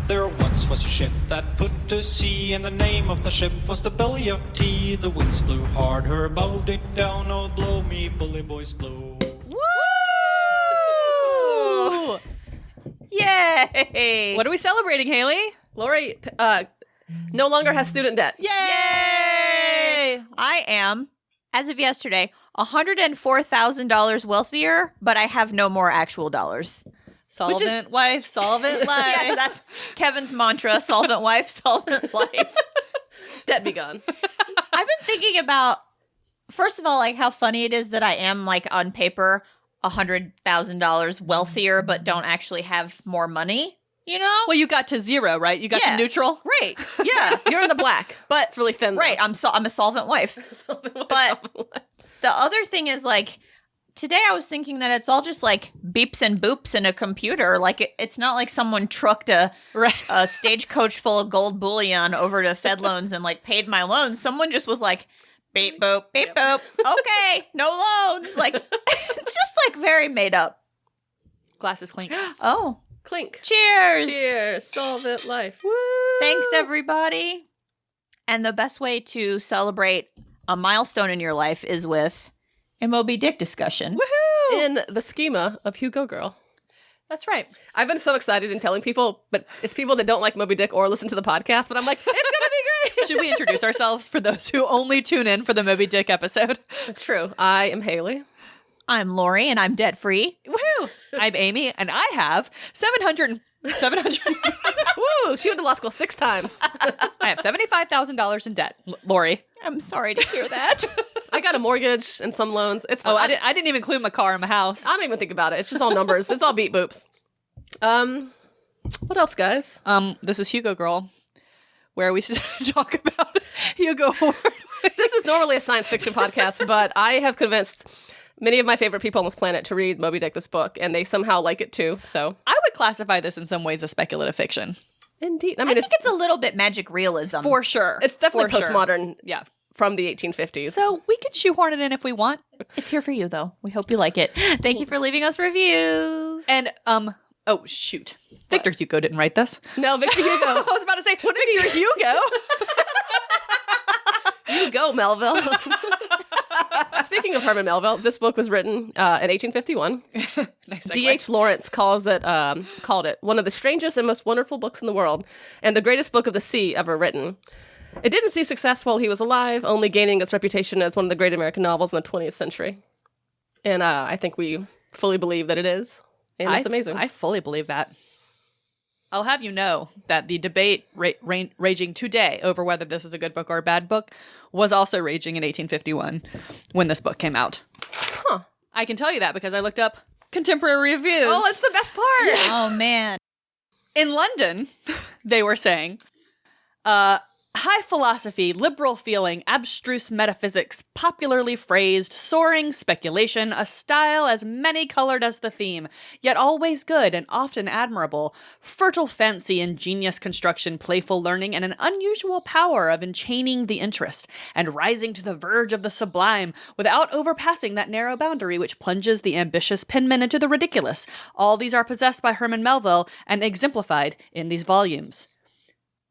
There once was a ship that put to sea, and the name of the ship was the Belly of Tea. The winds blew hard, her bow did down, oh blow me bully boys blow. Woo! Yay! What are we celebrating, Haley? Lori no longer has student debt. Yay! I am, as of yesterday, $104,000 wealthier, but I have no more actual dollars. Solvent wife, solvent life. Yes, that's Kevin's mantra, solvent wife, solvent life. Debt be gone. I've been thinking about, first of all, like how funny it is that I am, like, on paper, $100,000 wealthier, but don't actually have more money, you know? Well, you got to zero, right? You got to neutral? Right. Yeah. You're in the black, But it's really thin. right, I'm a solvent wife. But the other thing is, like, today I was thinking that it's all just like beeps and boops in a computer. Like it's not like someone trucked a stagecoach full of gold bullion over to Fed loans and like paid my loans. Someone just was like, beep boop, beep boop. Okay, no loans. Like it's just like very made up. Glasses clink. Oh, Clink. cheers. Cheers. Solvent life. Woo! Thanks, everybody. And the best way to celebrate a milestone in your life is with a Moby-Dick discussion. Woohoo! In the schema of Hugo Girl. That's right. I've been so excited in telling people, but it's people that don't like Moby-Dick or listen to the podcast, but I'm like, it's going to be great. Should we introduce ourselves for those who only tune in for the Moby-Dick episode? It's true. I am Haley. I'm Lori, and I'm debt-free. Woohoo! I'm Amy, and I have 700. Woo! She went to law school 6 times. I have $75,000 in debt. Lori. I'm sorry to hear that. I got a mortgage and some loans. It's fine. Oh, I didn't even include my car and my house. I don't even think about it. It's just all numbers. It's all beat boops. What else, guys? This is Hugo Girl, where we talk about Hugo Award. This is normally a science fiction podcast, but I have convinced many of my favorite people on this planet to read Moby Dick, this book, and they somehow like it too, so. I would classify this in some ways as speculative fiction. Indeed. I think it's a little bit magic realism. For sure. It's definitely For sure. postmodern. Yeah. From the 1850s. So we can shoehorn it in if we want. It's here for you, though. We hope you like it. Thank you for leaving us reviews. And, oh, shoot. Victor Hugo didn't write this. No, Victor Hugo. I was about to say, Victor Hugo. You go, Melville. Speaking of Herman Melville, this book was written in 1851. Nice D.H. Lawrence called it one of the strangest and most wonderful books in the world, and the greatest book of the sea ever written. It didn't see success while he was alive, only gaining its reputation as one of the great American novels in the 20th century. And I think we fully believe that it is, and it's amazing. I fully believe that. I'll have you know that the debate raging today over whether this is a good book or a bad book was also raging in 1851 when this book came out. Huh. I can tell you that because I looked up contemporary reviews. Oh, it's the best part! Yeah. Oh, man. In London, they were saying, high philosophy, liberal feeling, abstruse metaphysics, popularly phrased, soaring speculation, a style as many-colored as the theme, yet always good and often admirable, fertile fancy, ingenious construction, playful learning, and an unusual power of enchaining the interest, and rising to the verge of the sublime, without overpassing that narrow boundary which plunges the ambitious penman into the ridiculous. All these are possessed by Herman Melville and exemplified in these volumes.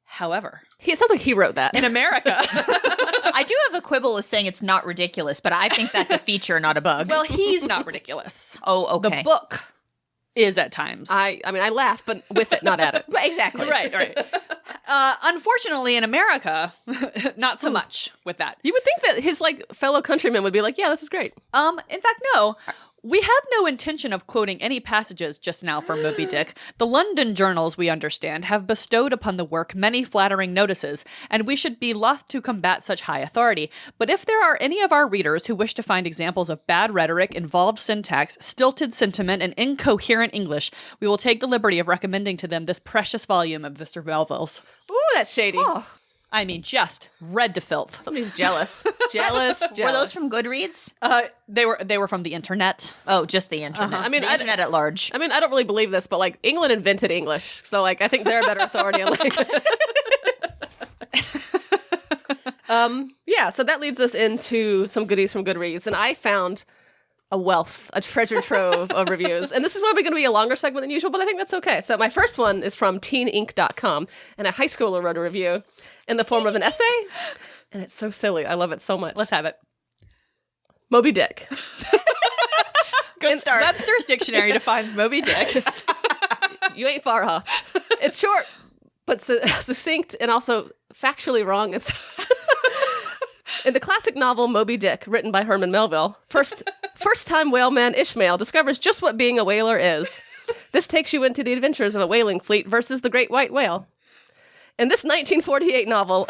However, It sounds like he wrote that. in America, I do have a quibble with saying it's not ridiculous, but I think that's a feature, not a bug. well, he's not ridiculous. oh, okay. The book is at times. I mean, I laugh, but with it, not at it. Exactly. Right. Unfortunately, in America, not so much with that. You would think that his fellow countrymen would be like, yeah, this is great. In fact, no. We have no intention of quoting any passages just now from Moby Dick. The London journals, we understand, have bestowed upon the work many flattering notices, and we should be loth to combat such high authority. But if there are any of our readers who wish to find examples of bad rhetoric, involved syntax, stilted sentiment, and incoherent English, we will take the liberty of recommending to them this precious volume of Mr. Melville's. Ooh, that's shady. Oh, I mean, just red to filth. Somebody's jealous. jealous. Were those from Goodreads? They were from the internet. Oh, just the internet. I mean, the internet at large. I mean, I don't really believe this, but England invented English, so I think they're a better authority on yeah. So that leads us into some goodies from Goodreads, and I found a treasure trove of reviews. And this is probably going to be a longer segment than usual, but I think that's okay. So my first one is from teeninc.com, and a high schooler wrote a review in the form of an essay. And it's so silly. I love it so much. Let's have it. Moby-Dick. Good start. Webster's dictionary defines Moby-Dick. You ain't far off. It's short, but succinct and also factually wrong. It's in the classic novel Moby-Dick, written by Herman Melville, first-time whaleman Ishmael discovers just what being a whaler is. This takes you into the adventures of a whaling fleet versus the great white whale. In this 1948 novel,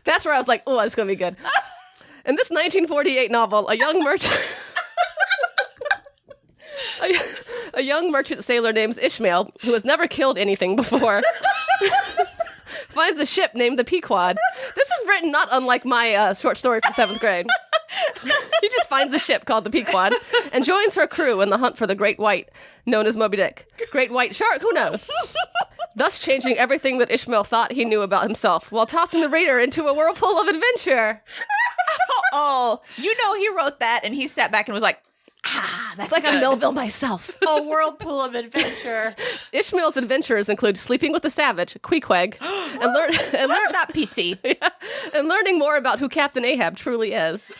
That's where I was like, oh, it's going to be good. In this 1948 novel, a young merchant sailor named Ishmael, who has never killed anything before, finds a ship named the Pequod. This is written not unlike my short story from 7th grade. He just finds a ship called the Pequod and joins her crew in the hunt for the great white, known as Moby-Dick. Great white shark? Who knows? Thus changing everything that Ishmael thought he knew about himself, while tossing the reader into a whirlpool of adventure. Oh, he wrote that, and he sat back and was like, that's It's like I'm Melville myself. a whirlpool of adventure. Ishmael's adventures include sleeping with the savage, Queequeg, That's not PC. and learning more about who Captain Ahab truly is.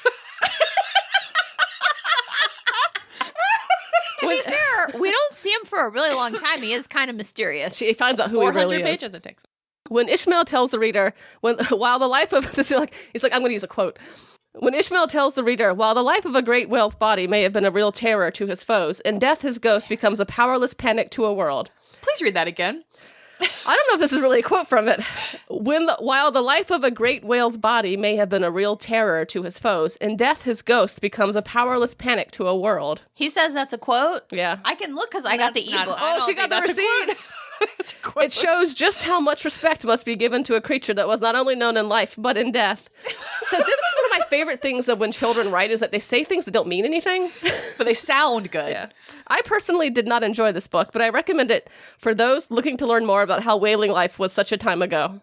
To be fair, we don't see him for a really long time. He is kind of mysterious. He finds out who he 400 really is. pages it takes. When Ishmael tells the reader, while the life of this, he's like, I'm going to use a quote. When Ishmael tells the reader, while the life of a great whale's body may have been a real terror to his foes, in death his ghost becomes a powerless panic to a world. Please read that again. I don't know if this is really a quote from it. While the life of a great whale's body may have been a real terror to his foes, in death his ghost becomes a powerless panic to a world. He says that's a quote? Yeah. I can look because I got the That's not- ebook. I Oh, don't she got think the that's a quote. receipt. It's a quote. It shows just how much respect must be given to a creature that was not only known in life, but in death. So this is one of my favorite things of when children write, is that they say things that don't mean anything. But they sound good. Yeah. I personally did not enjoy this book, but I recommend it for those looking to learn more about how whaling life was such a time ago.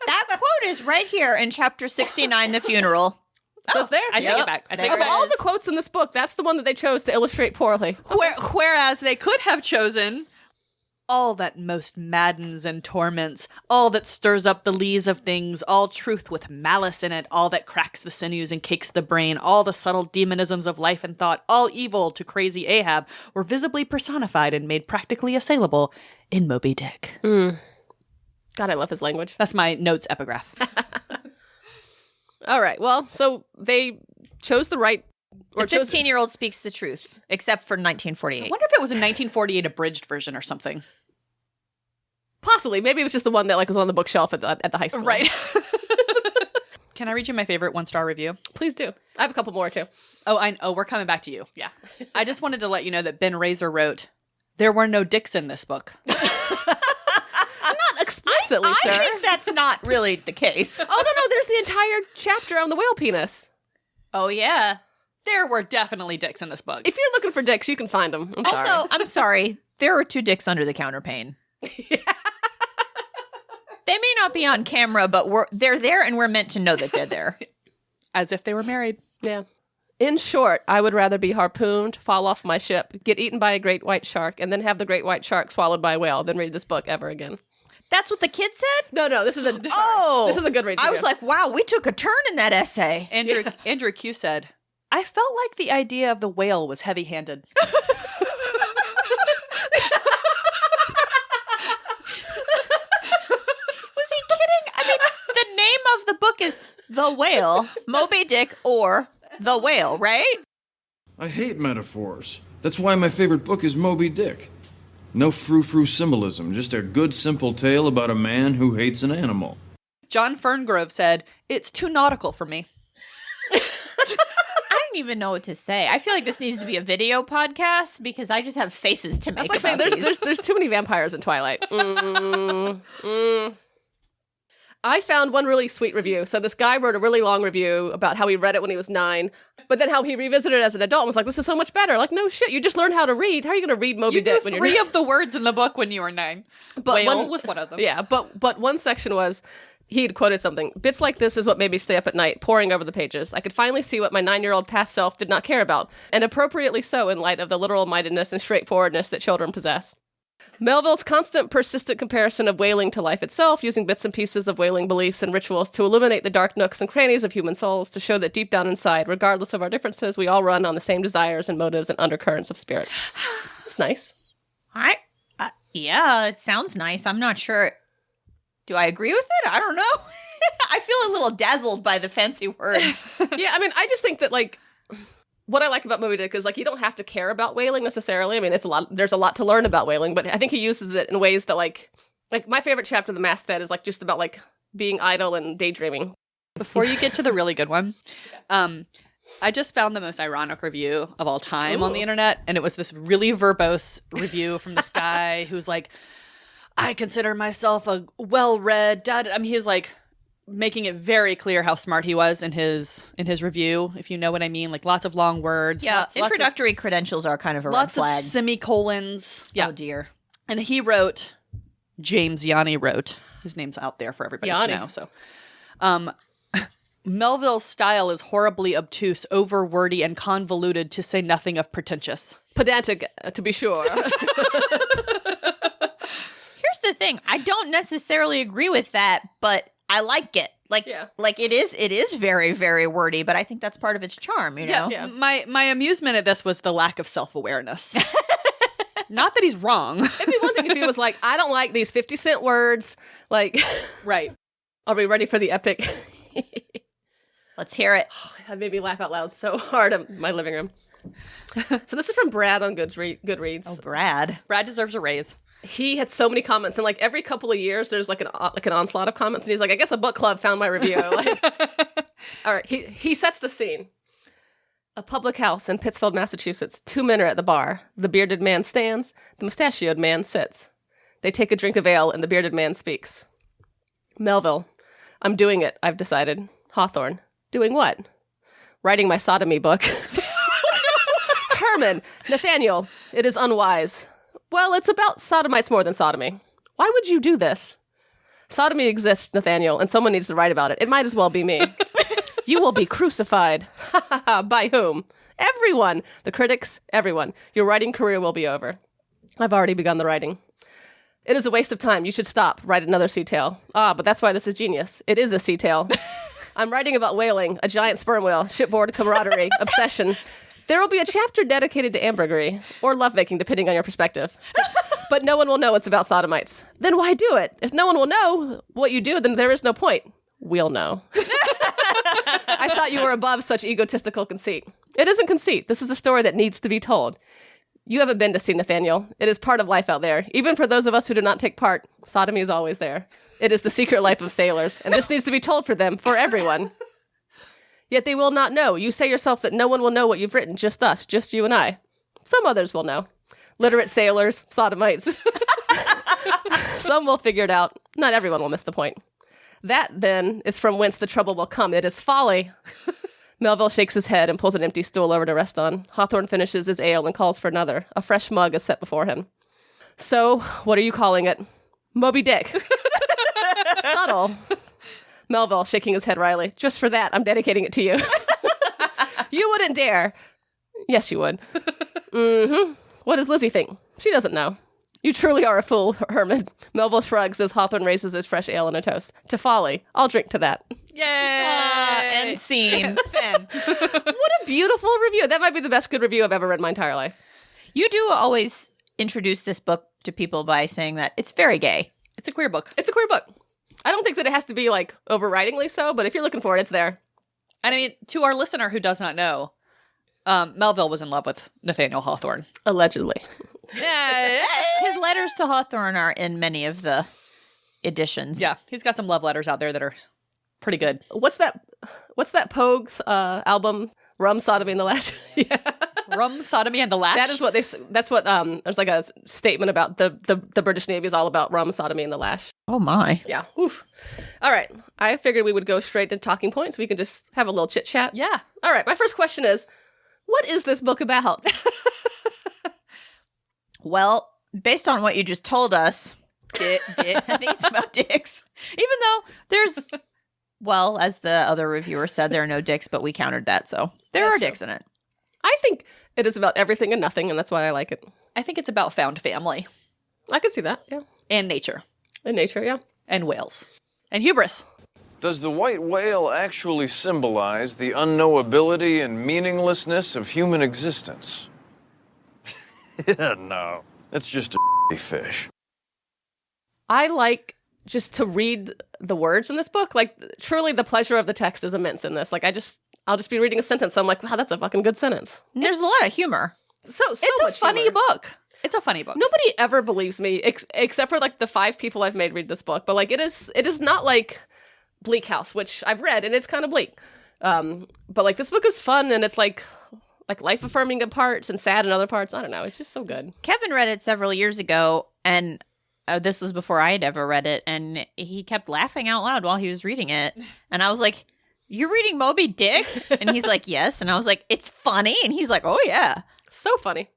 That quote is right here in chapter 69, The Funeral. So it's there. I take it back. I take There it Of back. all the quotes in this book, that's the one that they chose to illustrate poorly. Whereas they could have chosen all that most maddens and torments, all that stirs up the lees of things, all truth with malice in it, all that cracks the sinews and cakes the brain, all the subtle demonisms of life and thought, all evil to crazy Ahab, were visibly personified and made practically assailable in Moby-Dick. God, I love his language. That's my notes epigraph. All right. Well, so they chose the right... The 15-year-old speaks the truth, except for 1948. I wonder if it was a 1948 abridged version or something. Possibly. Maybe it was just the one that was on the bookshelf at the high school. Right. Can I read you my favorite 1-star review? Please do. I have a couple more, too. Oh, we're coming back to you. Yeah. I just wanted to let you know that Ben Razor wrote, "There were no dicks in this book." Not explicitly, sir. I think that's not really the case. Oh, no, there's the entire chapter on the whale penis. Oh, yeah. There were definitely dicks in this book. If you're looking for dicks, you can find them. I'm sorry. Also, I'm sorry. There are 2 dicks under the counter pane. They may not be on camera, but they're there, and we're meant to know that they're there. As if they were married. Yeah. In short, I would rather be harpooned, fall off my ship, get eaten by a great white shark, and then have the great white shark swallowed by a whale than read this book ever again. That's what the kid said? No, this is a Oh! this is a good read. I was like, wow, we took a turn in that essay. Andrew Q said, "I felt like the idea of the whale was heavy-handed." Was he kidding? I mean, the name of the book is The Whale, Moby-Dick, or The Whale, right? I hate metaphors. That's why my favorite book is Moby-Dick. No frou-frou symbolism, just a good simple tale about a man who hates an animal. John Ferngrove said, "It's too nautical for me." I don't even know what to say. I feel like this needs to be a video podcast because I just have faces to make. That's like saying about these. there's too many vampires in Twilight. I found one really sweet review. So this guy wrote a really long review about how he read it when he was 9, but then how he revisited it as an adult and was like, this is so much better. Like, no shit, you just learned how to read. How are you going to read You Moby-Dick knew when three you're of the words in the book when you were 9. But Whale one- was one of them. Yeah, but one section was, He'd quoted something. Bits like this is what made me stay up at night, poring over the pages. I could finally see what my 9-year-old past self did not care about, and appropriately so in light of the literal-mindedness and straightforwardness that children possess. Melville's constant, persistent comparison of whaling to life itself, using bits and pieces of whaling beliefs and rituals to illuminate the dark nooks and crannies of human souls, to show that deep down inside, regardless of our differences, we all run on the same desires and motives and undercurrents of spirit. It's nice. Yeah, it sounds nice. I'm not sure. Do I agree with it? I don't know. I feel a little dazzled by the fancy words. Yeah, I mean, I just think that, like, what I like about Moby-Dick is, like, you don't have to care about whaling necessarily. I mean, there's a lot to learn about whaling, but I think he uses it in ways that, like my favorite chapter of The Masthead is, like, just about, like, being idle and daydreaming. Before you get to the really good one, I just found the most ironic review of all time on the internet, and it was this really verbose review from this guy who's like, I consider myself a well-read dad. I mean, he's like making it very clear how smart he was in his review, if you know what I mean. Like lots of long words. Yeah, introductory credentials are kind of a red flag. Lots of semicolons. Yeah. Oh, dear. And he wrote, James Yanni wrote, his name's out there for everybody to know. So, Melville's style is horribly obtuse, over-wordy, and convoluted, to say nothing of pretentious. Pedantic, to be sure. Here's the thing. I don't necessarily agree with that, but I like it. Like it is very, very wordy, but I think that's part of its charm, you know? Yeah. My amusement at this was the lack of self-awareness. Not that he's wrong. It'd be one thing if he was like, I don't like these 50-cent words. Like, right. Are we ready for the epic? Let's hear it. That made me laugh out loud so hard in my living room. So this is from Brad on Goodreads. Oh, Brad. Brad deserves a raise. He had so many comments, and like every couple of years, there's like an onslaught of comments, and he's like, I guess a book club found my review. Like, all right, he sets the scene. A public house in Pittsfield, Massachusetts. 2 men are at the bar. The bearded man stands. The mustachioed man sits. They take a drink of ale, and the bearded man speaks. Melville, I'm doing it, I've decided. Hawthorne, doing what? Writing my sodomy book. Herman, Nathaniel, it is unwise. Well, it's about sodomites more than sodomy. Why would you do this? Sodomy exists, Nathaniel, and someone needs to write about it. It might as well be me. You will be crucified. Ha ha ha. By whom? Everyone. The critics, everyone. Your writing career will be over. I've already begun the writing. It is a waste of time. You should stop. Write another sea tale. Ah, but that's why this is genius. It is a sea tale. I'm writing about whaling, a giant sperm whale, shipboard camaraderie, obsession. There will be a chapter dedicated to ambergris, or lovemaking, depending on your perspective. But no one will know it's about sodomites. Then why do it? If no one will know what you do, then there is no point. We'll know. I thought you were above such egotistical conceit. It isn't conceit. This is a story that needs to be told. You haven't been to sea, Nathaniel. It is part of life out there. Even for those of us who do not take part, sodomy is always there. It is the secret life of sailors, and this needs to be told for them, for everyone. Yet they will not know. You say yourself that no one will know what you've written, just us, just you and I. Some others will know. Literate sailors, sodomites. Some will figure it out. Not everyone will miss the point. That, then, is from whence the trouble will come. It is folly. Melville shakes his head and pulls an empty stool over to rest on. Hawthorne finishes his ale and calls for another. A fresh mug is set before him. So, what are you calling it? Moby-Dick. Subtle. Melville, shaking his head wryly. Just for that, I'm dedicating it to you. You wouldn't dare. Yes, you would. Mm-hmm. What does Lizzie think? She doesn't know. You truly are a fool, Herman. Melville shrugs as Hawthorne raises his fresh ale in a toast. To folly. I'll drink to that. Yay! End scene. What a beautiful review. That might be the best good review I've ever read in my entire life. You do always introduce this book to people by saying that it's very gay. It's a queer book. It's a queer book. I don't think that it has to be, like, overridingly so, but if you're looking for it, it's there. And I mean, to our listener who does not know, Melville was in love with Nathaniel Hawthorne. Allegedly. Yeah. His letters to Hawthorne are in many of the editions. Yeah, he's got some love letters out there that are pretty good. What's that Pogues album? Rum, Sodomy, and the Lash? Yeah. Rum, Sodomy, and the Lash? That's what there's like a statement about the British Navy is all about rum, sodomy, and the lash. Oh my. Yeah. Oof. All right. I figured we would go straight to talking points. We can just have a little chit chat. Yeah. All right. My first question is, what is this book about? Well, based on what you just told us, I think it's about dicks. Even though there's, well, as the other reviewer said, there are no dicks, but we countered that, so there are dicks in it. I think it is about everything and nothing, and that's why I like it. I think it's about found family. I could see that, yeah. And nature. In nature, yeah. And whales. And hubris. Does the white whale actually symbolize the unknowability and meaninglessness of human existence? Yeah, no. That's just a fish. I like just to read the words in this book. Like, truly, the pleasure of the text is immense in this. Like, I'll just be reading a sentence. I'm like, wow, that's a fucking good sentence. And there's a lot of humor. So It's much a funny humor. book. It's a funny book. Nobody ever believes me, except for like the 5 people I've made read this book. But like, it is not like Bleak House, which I've read, and it's kind of bleak. But like, this book is fun, and it's like life affirming in parts and sad in other parts. I don't know. It's just so good. Kevin read it several years ago, and this was before I had ever read it, and he kept laughing out loud while he was reading it. And I was like, "You're reading Moby Dick?" And he's like, "Yes." And I was like, "It's funny?" And he's like, "Oh, yeah." So funny.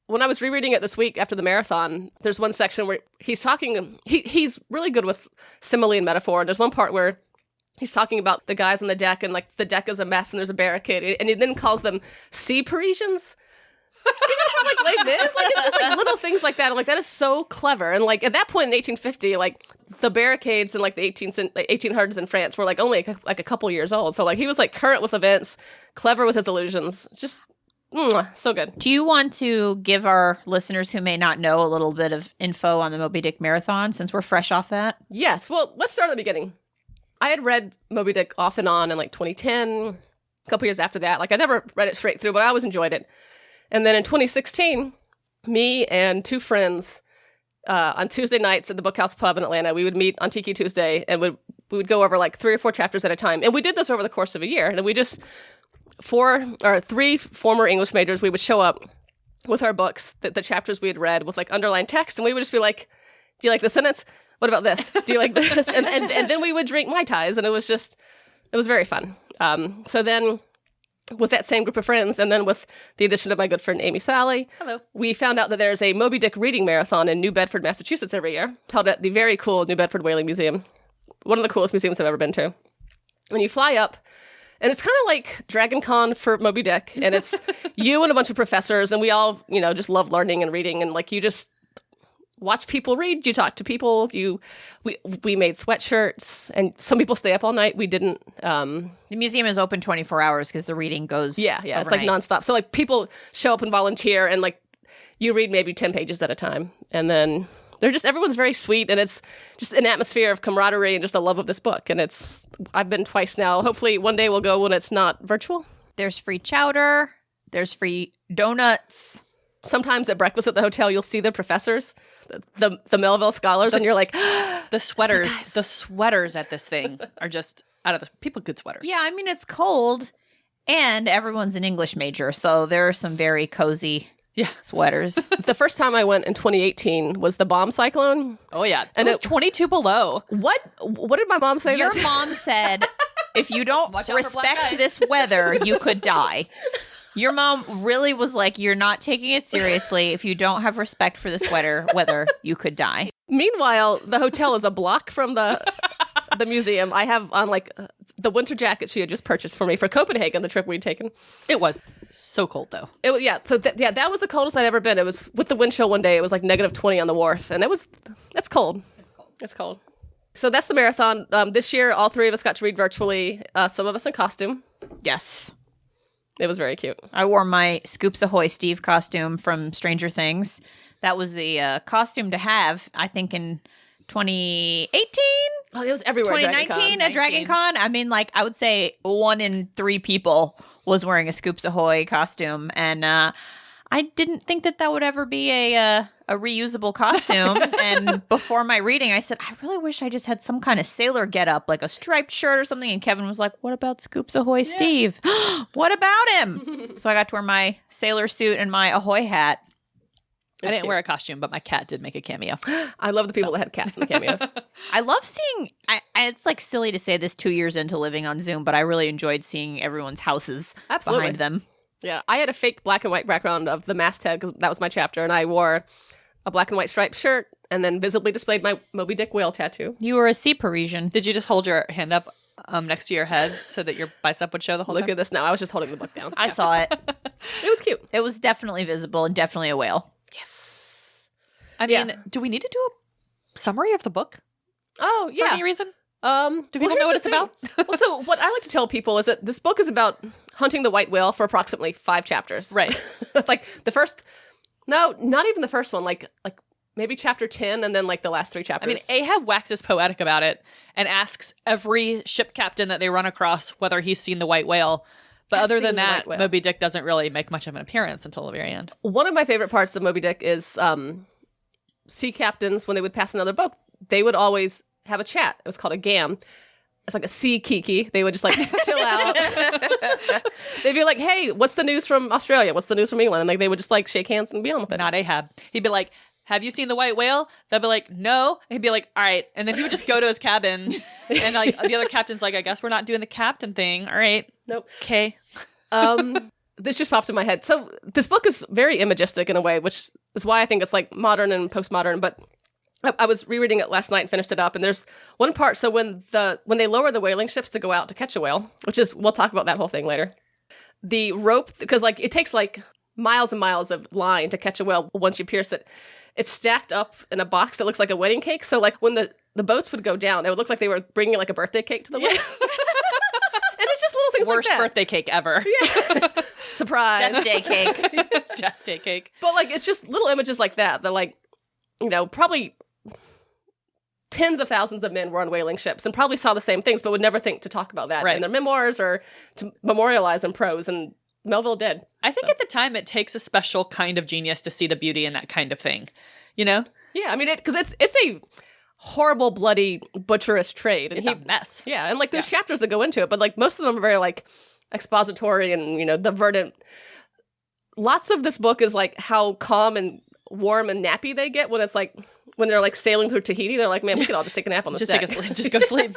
When I was rereading it this week after the marathon, there's one section where he's talking, he's really good with simile and metaphor. And there's one part where he's talking about the guys on the deck, and like the deck is a mess and there's a barricade, and he then calls them sea Parisians. You know how like Les Mis? Like, it's just like little things like that. I'm like, that is so clever. And like at that point in 1850, like the barricades in like the 1800s in France were like only like a couple years old. So like he was like current with events, clever with his allusions. It's just so good. Do you want to give our listeners who may not know a little bit of info on the Moby-Dick Marathon, since we're fresh off that? Yes. Well, let's start at the beginning. I had read Moby-Dick off and on in like 2010, a couple years after that. Like I never read it straight through, but I always enjoyed it. And then in 2016, me and 2 friends on Tuesday nights at the Bookhouse Pub in Atlanta, we would meet on Tiki Tuesday, and we would go over like 3 or 4 chapters at a time. And we did this over the course of a year. And we just 3 former English majors, we would show up with our books, the chapters we had read with like underlined text, and we would just be like, "Do you like this sentence? What about this? Do you like this?" and then we would drink Mai Tais, and it was very fun. So then with that same group of friends, and then with the addition of my good friend Amy Sally, Hello. we found out that there's a Moby Dick reading marathon in New Bedford, Massachusetts every year, held at the very cool New Bedford Whaling Museum. One of the coolest museums I've ever been to. And you fly up, and it's kind of like Dragon Con for Moby Dick, and it's you and a bunch of professors, and we all, just love learning and reading, and like you just watch people read, you talk to people, we made sweatshirts, and some people stay up all night. We didn't. The museum is open 24 hours because the reading goes Yeah, it's like overnight. nonstop. So like people show up and volunteer, and like you read maybe 10 pages at a time, and then everyone's very sweet, and it's just an atmosphere of camaraderie and just a love of this book. And I've been twice now. Hopefully one day we'll go when it's not virtual. There's free chowder. There's free donuts. Sometimes at breakfast at the hotel, you'll see the professors, the Melville scholars, and you're like, The sweaters at this thing are just out of the people. Good sweaters. Yeah, I mean, it's cold, and everyone's an English major, so there are some very cozy sweaters. the first time I went in 2018 was the bomb cyclone. Oh yeah. And it was it- 22 below. What did my mom say? Your that? mom said, if you don't Watch out for black respect guys. this weather, you could die. Your mom really was like, you're not taking it seriously. If you don't have respect for this weather, you could die. Meanwhile, the hotel is a block from the museum. I have on like the winter jacket she had just purchased for me for Copenhagen, the trip we'd taken. It was so cold though. That was the coldest I'd ever been. It was with the wind chill one day. It was like -20 on the wharf, and that's cold. It's cold. So that's the marathon. This year, all 3 of us got to read virtually. Some of us in costume. Yes. It was very cute. I wore my Scoops Ahoy Steve costume from Stranger Things. That was the costume to have, I think, in 2018? Oh, it was everywhere. 2019 at Dragon Con. I mean, like, I would say 1 in 3 people was wearing a Scoops Ahoy costume. And I didn't think that would ever be a reusable costume. And before my reading, I said, I really wish I just had some kind of sailor getup, like a striped shirt or something. And Kevin was like, what about Scoops Ahoy Steve? What about him? So I got to wear my sailor suit and my Ahoy hat. I didn't wear a costume, but my cat did make a cameo. I love the people that had cats in the cameos. I love seeing, it's like silly to say this 2 years into living on Zoom, but I really enjoyed seeing everyone's houses Absolutely. behind them. Yeah, I had a fake black and white background of the masthead because that was my chapter, and I wore a black and white striped shirt, and then visibly displayed my Moby-Dick whale tattoo. You were a sea Parisian. Did you just hold your hand up next to your head so that your bicep would show the whole Look time? at this now. I was just holding the book down. I saw it. It was cute. It was definitely visible and definitely a whale. Yes. I mean, do we need to do a summary of the book Oh, for yeah. any reason? Do people know what it's about? Well, so what I like to tell people is that this book is about hunting the white whale for approximately 5 chapters. Right. Like the first, no, not even the first one, like maybe chapter 10 and then like the last 3 I chapters. mean, Ahab waxes poetic about it and asks every ship captain that they run across whether he's seen the white whale. But other than seen the that, white whale. Moby Dick doesn't really make much of an appearance until the very end. One of my favorite parts of Moby Dick is sea captains, when they would pass another boat, they would always have a chat. It was called a gam. It's like a sea kiki. They would just like chill out. They'd be like, hey, what's the news from Australia? What's the news from England? And like they would just like shake hands and be on with it. Not Ahab. He'd be like, have you seen the white whale? They'll be like, no. And he'd be like, all right. And then he would just go to his cabin. And like the other captain's like, I guess we're not doing the captain thing. All right. Nope. Okay. This just popped in my head. So this book is very imagistic in a way, which is why I think it's like modern and postmodern. But I was rereading it last night and finished it up. And there's one part. So when they lower the whaling ships to go out to catch a whale, which is, we'll talk about that whole thing later. The rope, because like it takes like miles and miles of line to catch a whale once you pierce it. It's stacked up in a box that looks like a wedding cake. So like when the boats would go down, it would look like they were bringing like a birthday cake to the wedding. And it's just little things Worst like that. birthday cake ever. Surprise. Death Day cake. Death day cake. But like it's just little images like that like, you know, probably tens of thousands of men were on whaling ships and probably saw the same things, but would never think to talk about that Right. in their memoirs or to memorialize in prose. And Melville did. I think at the time it takes a special kind of genius to see the beauty in that kind of thing. You know? Yeah, I mean, because it's a horrible, bloody, butcherous trade. And It's a mess. Yeah, and like there's chapters that go into it, but like most of them are very like expository and, you know, the verdant. Lots of this book is like how calm and warm and nappy they get when it's like, when they're like sailing through Tahiti, they're like, man, we could all just take a nap on the Just deck. take a sleep. Just go to sleep.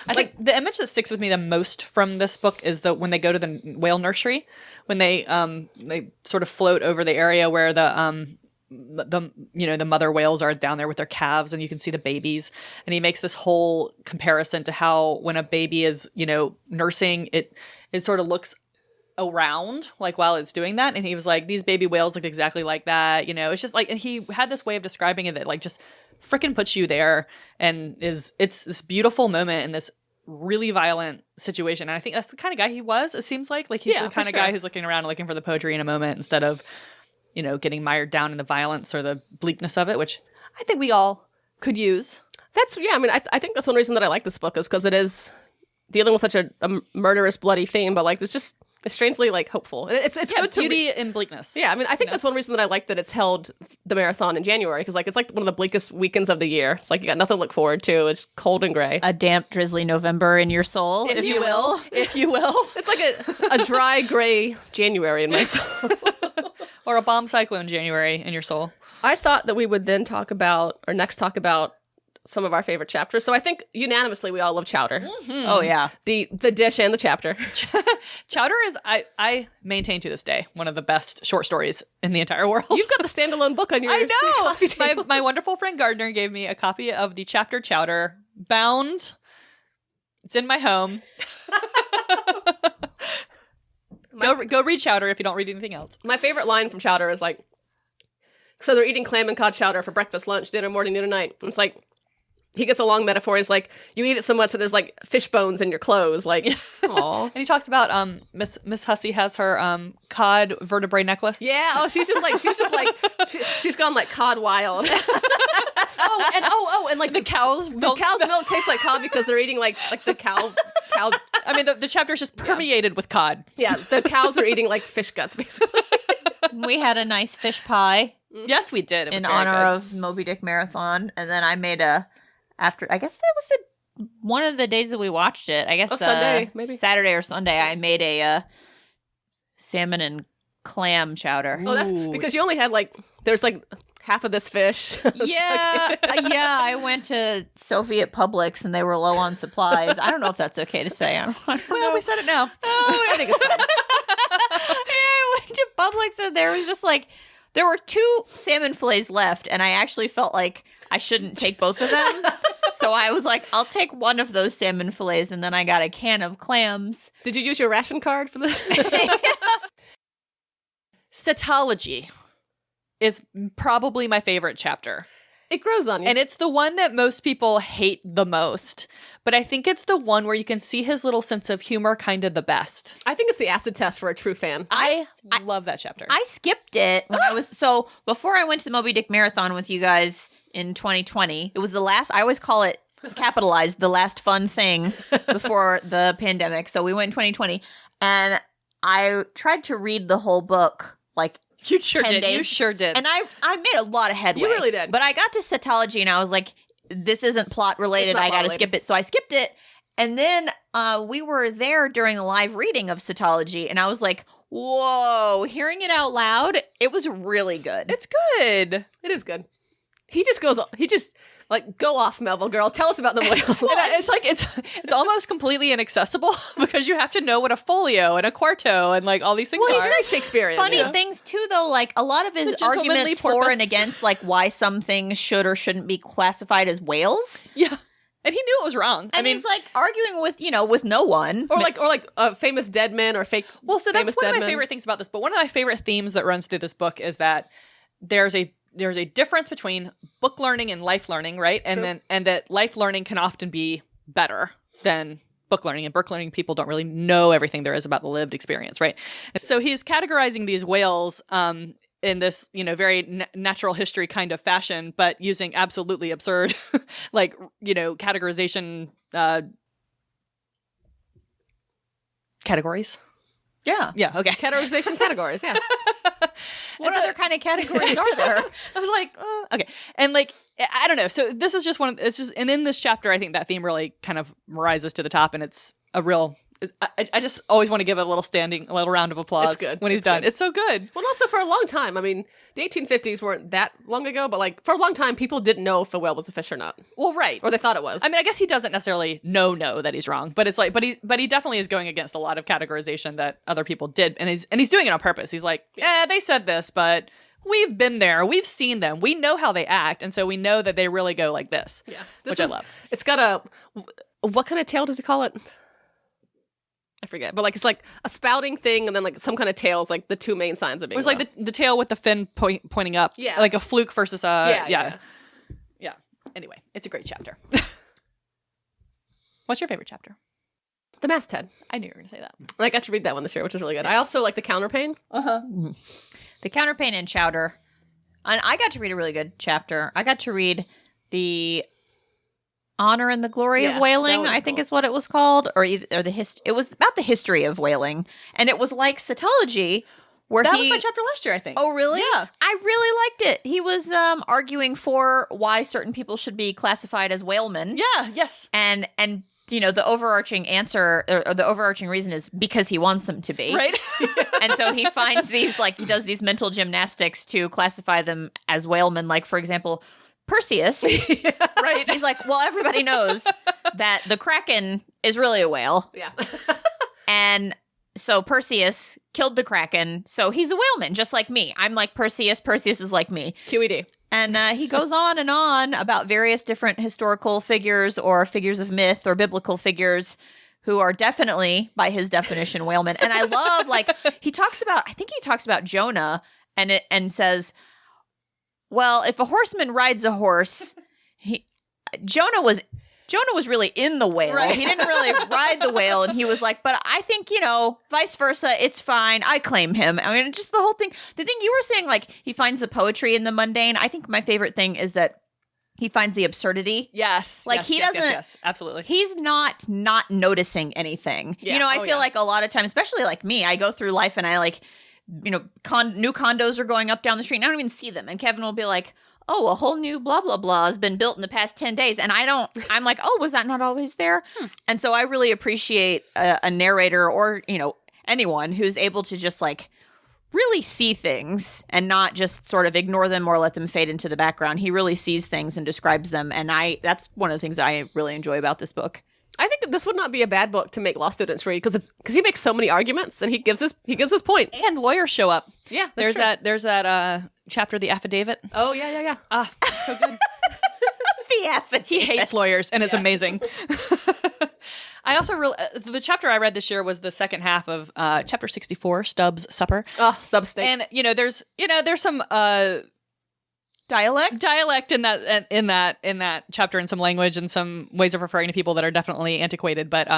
I think the image that sticks with me the most from this book is when they go to the whale nursery, when they sort of float over the area where the mother whales are down there with their calves, and you can see the babies. And he makes this whole comparison to how when a baby is, you know, nursing, it sort of looks around like while it's doing that. And he was like, these baby whales looked exactly like that. You know, it's just like, and he had this way of describing it that like just freaking puts you there, and it's this beautiful moment in this really violent situation. And I think that's the kind of guy he was. It seems like he's the kind of guy who's looking around and looking for the poetry in a moment instead of, you know, getting mired down in the violence or the bleakness of it, which I think we all could use. I mean, I think that's one reason that I like this book is because it is dealing with such a murderous, bloody theme, but like it's strangely like hopeful. And it's good to beauty and bleakness. Yeah, I mean, I think that's one reason that I like that it's held the marathon in January, because like it's like one of the bleakest weekends of the year. It's like you got nothing to look forward to. It's cold and gray. A damp, drizzly November in your soul, if you will. If you will. It's like a dry, gray January in my soul. Or a bomb cyclone January in your soul. I thought that we would then talk about some of our favorite chapters. So I think unanimously we all love Chowder. Mm-hmm. Oh, yeah. The dish and the chapter. Chowder is, I maintain to this day, one of the best short stories in the entire world. You've got the standalone book on your coffee I know. table. My wonderful friend Gardner gave me a copy of the chapter Chowder, bound. It's in my home. Go read Chowder if you don't read anything else. My favorite line from Chowder is like, so they're eating clam and cod chowder for breakfast, lunch, dinner, morning, noon, and night. And it's like, he gets a long metaphor. He's like, you eat it so much that there's like fish bones in your clothes. Like, aw. And he talks about Miss Hussey has her cod vertebrae necklace. Yeah. Oh, she's she's gone like cod wild. And like The cow's milk. milk tastes like cod because they're eating like the cow. I mean, the chapter is just permeated with cod. Yeah, the cows are eating like fish guts basically. We had a nice fish pie Yes, we did. It was in very honor good. of Moby-Dick Marathon. And then I made I guess that was one of the days that we watched it. I guess Sunday, maybe. Saturday or Sunday, I made a salmon and clam chowder. Oh, that's because you only had there's half of this fish. Yeah, I went to Sophie at Publix and they were low on supplies. I don't know if that's okay to say. I don't Well, know. we said it now. I think it's fine. I went to Publix and there was just There were 2 salmon fillets left, and I actually felt like I shouldn't take both of them. So I was like, I'll take one of those salmon fillets, and then I got a can of clams. Did you use your ration card for the? Cetology is probably my favorite chapter. It grows on you. And it's the one that most people hate the most. But I think it's the one where you can see his little sense of humor kind of the best. I think it's the acid test for a true fan. I love that chapter. I skipped it when I was so before I went to the Moby-Dick Marathon with you guys in 2020. It was the last. I always call it capitalized the last fun thing before the pandemic. So we went in 2020, and I tried to read the whole book like. You sure 10 did. days. You sure did. And I made a lot of headway. You really did. But I got to cetology and I was like, this isn't plot related. It's not I got to plot skip it. So I skipped it. And then we were there during the live reading of cetology. And I was like, whoa, hearing it out loud, it was really good. It's good. It is good. He just go off, Melville girl. Tell us about the whales. It's like it's almost completely inaccessible because you have to know what a folio and a quarto and like all these things Well, are. he says Shakespearean. funny things too, though. Like a lot of his The gentlemanly arguments for porpoise. and against, like why some things should or shouldn't be classified as whales. Yeah. And he knew it was wrong. And he's like arguing with no one. or like famous dead men or fake. well, so that's famous one of dead my men. favorite things about this book. One of my favorite themes that runs through this book is that there's a difference between book learning and life learning, right? And that life learning can often be better than book learning, and book learning people don't really know everything there is about the lived experience, right? And so he's categorizing these whales in this, very natural history kind of fashion, but using absolutely absurd, categorization categories. Yeah. Yeah. Okay. Categorization categories. Yeah. What other kind of categories are there? I was like, okay. And I don't know. So this is just and in this chapter, I think that theme really kind of rises to the top, and it's a real, I just always want to give it a little round of applause It's good. when he's It's done. good. It's so good. Well, also for a long time. I mean, the 1850s weren't that long ago, but for a long time, people didn't know if a whale was a fish or not, Well, right. or they thought it was. I mean, I guess he doesn't necessarily know that he's wrong, but it's like, but he definitely is going against a lot of categorization that other people did, and he's doing it on purpose. He's like, they said this, but we've been there, we've seen them, we know how they act, and so we know that they really go like this. yeah, which I love. It's got what kind of tail does he call it? I forget, but it's like a spouting thing, and then some kind of tail is like the two main signs of being. It was like the tail with the fin pointing up, Yeah. like a fluke versus a yeah. Anyway, it's a great chapter. What's your favorite chapter? The masthead. I knew you were going to say that. And I got to read that one this year, which is really good. I also like the counterpane. The counterpane and chowder. And I got to read a really good chapter. I got to read the Honor and the Glory Yeah, of that Whaling, one's I think cool. is what it was called, or it was about the history of whaling, and it was like cetology, where That was my chapter last year, I think. Oh, really? Yeah. I really liked it. He was arguing for why certain people should be classified as whalemen. Yeah, yes. And the overarching answer or the overarching reason is because he wants them to be. Right? And so he finds these, he does these mental gymnastics to classify them as whalemen. Like, for example, Perseus. Right. He's like, well, everybody knows that the Kraken is really a whale. Yeah. And so Perseus killed the Kraken. So he's a whaleman, just like me. I'm like Perseus. Perseus is like me. QED. And he goes on and on about various different historical figures or figures of myth or biblical figures who are definitely, by his definition, whalemen. And I love, he talks about Jonah and says, well, if a horseman rides a horse, Jonah was really in the whale. Right. He didn't really ride the whale. And he was like, but I think, vice versa, it's fine. I claim him. I mean, just the whole thing. The thing you were saying, he finds the poetry in the mundane. I think my favorite thing is that he finds the absurdity. Yes. He doesn't. Yes, absolutely. He's not noticing anything. Yeah. I feel like a lot of times, especially like me, I go through life and I new condos are going up down the street and I don't even see them. And Kevin will be like, oh, a whole new blah, blah, blah has been built in the past 10 days. And I'm like, oh, was that not always there? And so I really appreciate a narrator or, anyone who's able to just really see things and not just sort of ignore them or let them fade into the background. He really sees things and describes them. And that's one of the things that I really enjoy about this book. I think that this would not be a bad book to make law students read because he makes so many arguments and he gives his point. And lawyers show up. Yeah, There's that chapter, The Affidavit. Oh, yeah. Ah, so good. The affidavit. He hates lawyers, and it's amazing. I also the chapter I read this year was the second half of chapter 64, Stubbs' Supper. Oh, Substeak. And there's some dialect in that chapter, and some language and some ways of referring to people that are definitely antiquated. But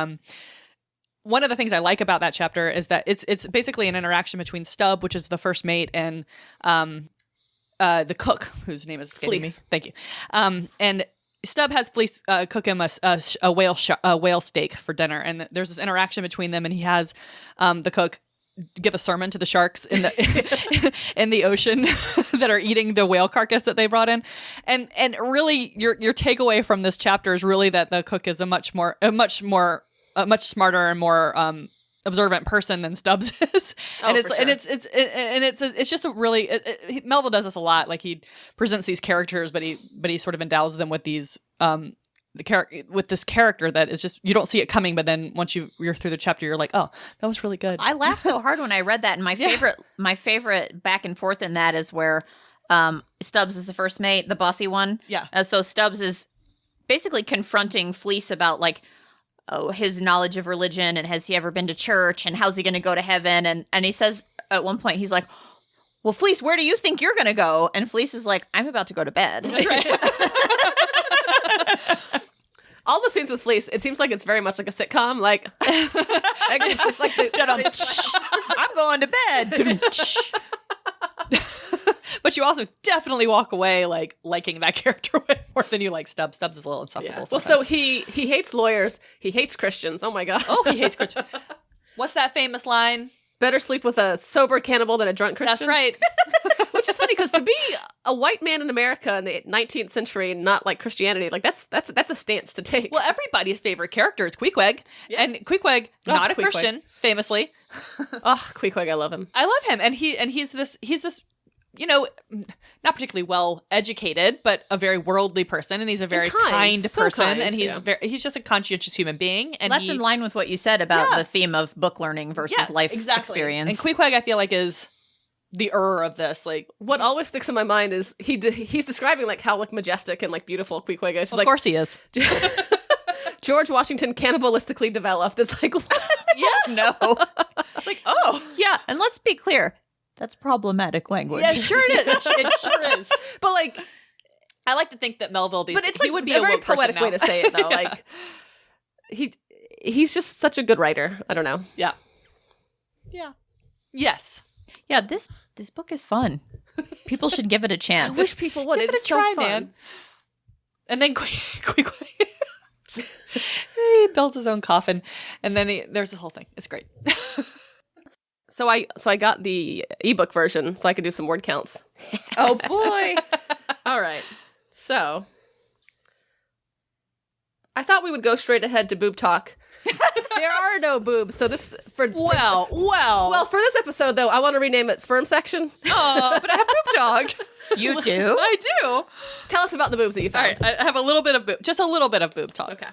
one of the things I like about that chapter is that it's basically an interaction between Stubb, which is the first mate, and the cook, whose name is escaping me. Thank you. And Stubb has Fleece cook him a whale steak for dinner, and there's this interaction between them, and he has the cook give a sermon to the sharks in the in the ocean that are eating the whale carcass that they brought in, and really your takeaway from this chapter is really that the cook is a much smarter and more observant person than Stubbs is. And it's just a really Melville does this a lot. Like, he presents these characters, but he sort of endows them with these with this character that is just, you don't see it coming, but then once you're through the chapter, you're like, oh, that was really good. I laughed so hard when I read that, and my favorite back and forth in that is where Stubbs is the first mate, the bossy one. Yeah. So Stubbs is basically confronting Fleece about, like, his knowledge of religion, and has he ever been to church, and how's he going to go to heaven? And he says at one point, he's like, well, Fleece, where do you think you're going to go? And Fleece is like, I'm about to go to bed. All the scenes with Fleece, it seems like it's very much like a sitcom. Like, I'm going to bed. But you also definitely walk away like liking that character way more than you like Stubbs. Stubbs is a little insufferable. Well, so he hates lawyers. He hates Christians. Oh my god. Oh, he hates Christians. What's that famous line? Better sleep with a sober cannibal than a drunk Christian. That's right. Which is funny, because to be a white man in America in the 19th century and not like Christianity, like that's a stance to take. Well, everybody's favorite character is Queequeg, and Queequeg, not a Queequeg. Christian, famously. Oh, Queequeg, I love him. I love him, and he's this not particularly well educated, but a very worldly person, and he's a very kind person, and he's just a conscientious human being. And that's in line with what you said about the theme of book learning versus life experience. And Queequeg, I feel like, is the of this. Like, what always sticks in my mind is he's describing like how like majestic and like beautiful Queequeg is. Of course he is. George Washington cannibalistically developed. It's like, what? Yeah, no. It's like, oh, yeah. And let's be clear. That's problematic language. Yeah, sure it is. It sure is. But like, I like to think that Melville, he would be a very woke person poetic now. way to say it, though. Like, he's just such a good writer. I don't know. Yeah. Yeah. Yes. Yeah. This book is fun. People should give it a chance. I wish people would. Give it It's a try, so fun. man. And then Queequeg, he builds his own coffin, and then there's this whole thing. It's great. So I got the ebook version so I could do some word counts. Oh boy. All right. So I thought we would go straight ahead to boob talk. There are no boobs. So this Well, for this episode though, I want to rename it sperm section. Oh, but I have boob talk. You do? I do. Tell us about the boobs that you All found. right, I have a little bit of just a little bit of boob talk. Okay.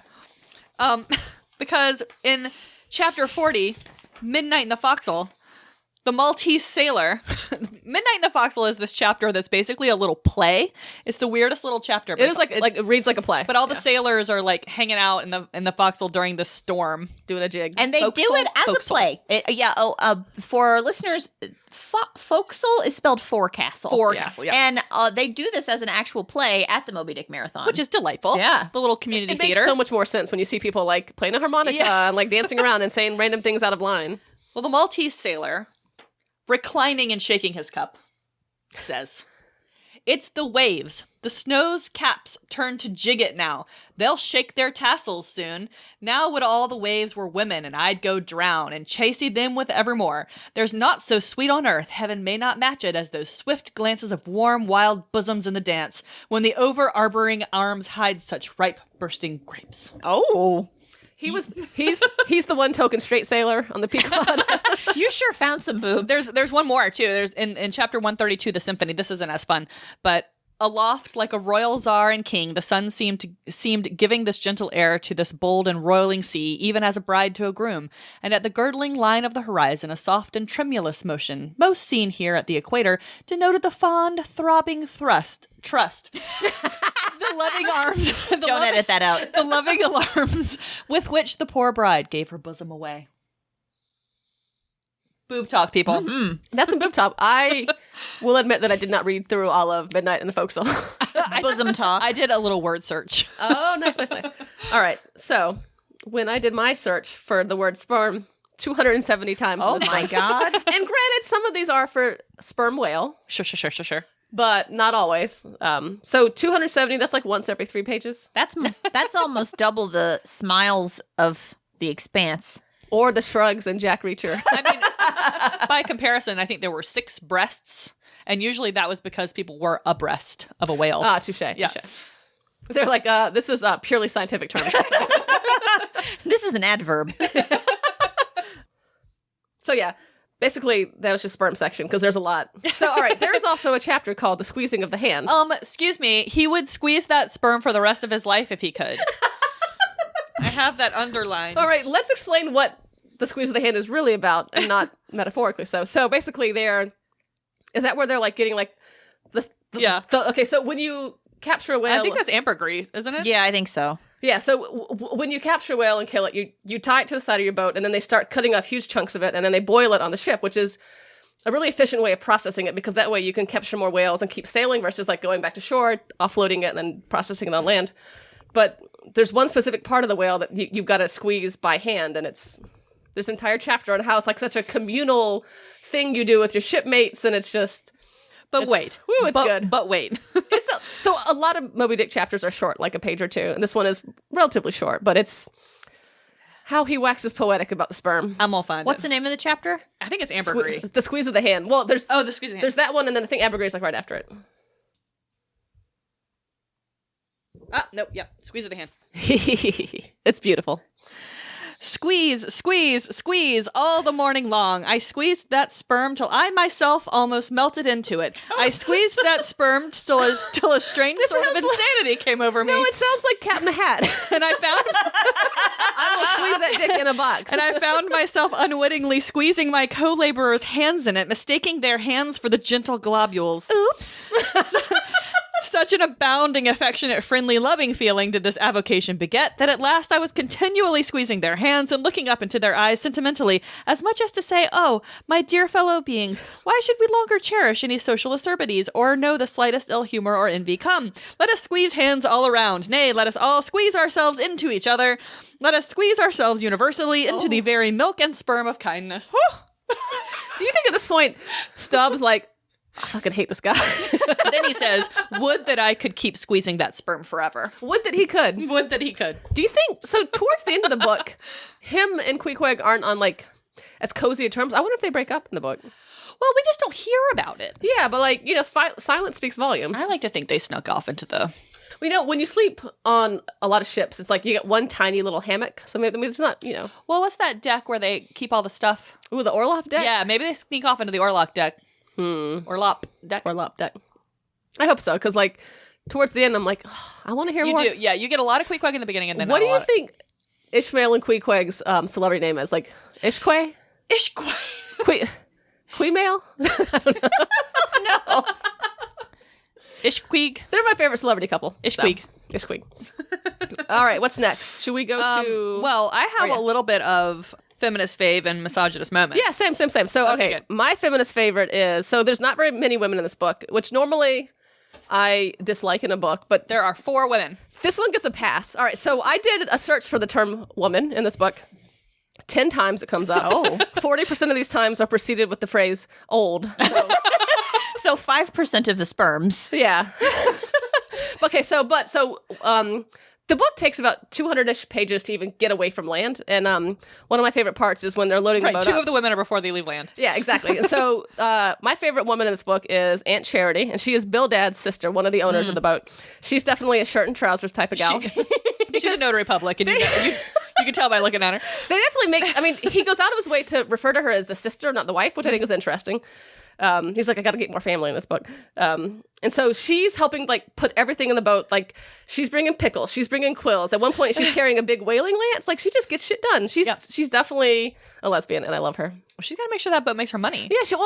Because in chapter 40, Midnight in the Forecastle, the Maltese sailor. Midnight in the Forecastle is this chapter that's basically a little play. It's the weirdest little chapter. It is it reads like a play. But all the sailors are like hanging out in the forecastle during the storm, doing a jig. And they do it as a play. For our listeners, forecastle is spelled forecastle. Forecastle, yeah. And they do this as an actual play at the Moby-Dick Marathon. which is delightful. Yeah. The little community It theater. makes so much more sense when you see people like playing a harmonica and like dancing around and saying random things out of line. Well, the Maltese sailor, reclining and shaking his cup, says, "It's the waves. The snow's caps turn to jigget now. They'll shake their tassels soon. Now would all the waves were women, and I'd go drown, and chasey them with evermore. There's naught so sweet on earth, heaven may not match it, as those swift glances of warm, wild bosoms in the dance, when the over-arboring arms hide such ripe, bursting grapes." Oh. He's the one token straight sailor on the Pequod. You sure found some boobs. There's one more, too. There's in chapter 132, the symphony. This isn't as fun, but Aloft like a royal czar and king, the sun seemed giving this gentle air to this bold and roiling sea, even as a bride to a groom. And at the girdling line of the horizon, a soft and tremulous motion, most seen here at the equator, denoted the fond, throbbing trust. The loving arms. Don't edit that out. The loving alarms with which the poor bride gave her bosom away. Boob talk, people. Mm-hmm. That's some boob talk. I will admit that I did not read through all of Midnight in the Forecastle. Bosom talk. I did a little word search. Oh, nice. All right. So when I did my search for the word sperm, 270 times. Oh in this my book. God. And granted, some of these are for sperm whale, Sure. but not always. So 270, that's like once every 3 pages. That's almost double the smiles of The Expanse. Or the shrugs and Jack Reacher. I mean, by comparison, I think there were 6 breasts, and usually that was because people were abreast of a whale. Ah, touche. Yeah. They're like, this is a purely scientific term. This is an adverb. So yeah, basically that was just sperm section because there's a lot. So all right, there's also a chapter called The Squeezing of the Hand. Excuse me, he would squeeze that sperm for the rest of his life if he could. I have that underlined. All right, let's explain what the squeeze of the hand is really about and not metaphorically so. So basically is that where they're like getting like Yeah. Okay, so when you capture a whale. I think that's ambergris, isn't it? Yeah, I think so. Yeah, so when you capture a whale and kill it, you tie it to the side of your boat and then they start cutting off huge chunks of it and then they boil it on the ship, which is a really efficient way of processing it because that way you can capture more whales and keep sailing versus like going back to shore, offloading it and then processing it on land. But there's one specific part of the whale that you've got to squeeze by hand, and there's an entire chapter on how it's like such a communal thing you do with your shipmates, and it's just. But wait. Woo, it's good. But wait. So a lot of Moby Dick chapters are short, like a page or 2, and this one is relatively short, but it's how he waxes poetic about the sperm. I'm all fine. What's the name of the chapter? I think it's ambergris. The squeeze of the hand. Well, there's the squeeze of the hand. There's that one, and then I think ambergris is like right after it. Nope, yeah. Squeeze of the hand. It's beautiful. Squeeze, squeeze, squeeze all the morning long. I squeezed that sperm till I myself almost melted into it. I squeezed that sperm till a strange sort of insanity came over me. No, it sounds like Cat in the Hat. And I found I will squeeze that dick in a box. and I found myself unwittingly squeezing my co-laborers' hands in it, mistaking their hands for the gentle globules. Oops. Such an abounding, affectionate, friendly, loving feeling did this avocation beget that at last I was continually squeezing their hands and looking up into their eyes sentimentally, as much as to say, "Oh, my dear fellow beings, why should we longer cherish any social acerbities or know the slightest ill humor or envy? Come, let us squeeze hands all around. Nay, let us all squeeze ourselves into each other. Let us squeeze ourselves universally into the very milk and sperm of kindness." Do you think at this point, Stubbs like, I fucking hate this guy? Then he says, "Would that I could keep squeezing that sperm forever." Would that he could. Would that he could. Do you think, so towards the end of the book, him and Queequeg aren't on like as cozy a terms? I wonder if they break up in the book. Well, we just don't hear about it. Yeah, but like, silence speaks volumes. I like to think they snuck off into the... We know when you sleep on a lot of ships, it's like you get one tiny little hammock. So maybe it's not, Well, what's that deck where they keep all the stuff? Ooh, the Orlop deck? Yeah, maybe they sneak off into the Orlop deck. Orlop deck. Orlop deck. I hope so, because like towards the end, I'm like, I want to hear You more. do, yeah. You get a lot of Queequeg in the beginning, and then What not do a you lot think Ishmael and Queequeg's celebrity name is? Like Ishque? Ishqueg. Queemail? No. Ishqueg. They're my favorite celebrity couple. Ishqueg. So. Ishqueg. All right, what's next? Should we go to... Well, I have Oh, yeah. a little bit of feminist fave and misogynist moments. Yeah, same. So, okay, good. my feminist favorite is... So there's not very many women in this book, which normally I dislike in a book, but There are 4 women. this one gets a pass. All right, so I did a search for the term woman in this book. 10 times it comes up. Oh. 40% of these times are preceded with the phrase old. So 5% of the sperms. Yeah. Okay, so the book takes about 200-ish pages to even get away from land, and one of my favorite parts is when they're loading Right, the boat 2 up. of the women are before they leave land. Yeah, exactly. So my favorite woman in this book is Aunt Charity, and she is Bildad's sister, one of the owners of the boat. She's definitely a shirt and trousers type of gal. She's a notary public, and you can tell by looking at her. They definitely make, he goes out of his way to refer to her as the sister, not the wife, which I think is interesting. He's like, I got to get more family in this book. And so she's helping like put everything in the boat. Like she's bringing pickles, she's bringing quills. At one point, she's carrying a big whaling lance. Like she just gets shit done. She's definitely a lesbian, and I love her. Well, she's got to make sure that boat makes her money. Yeah.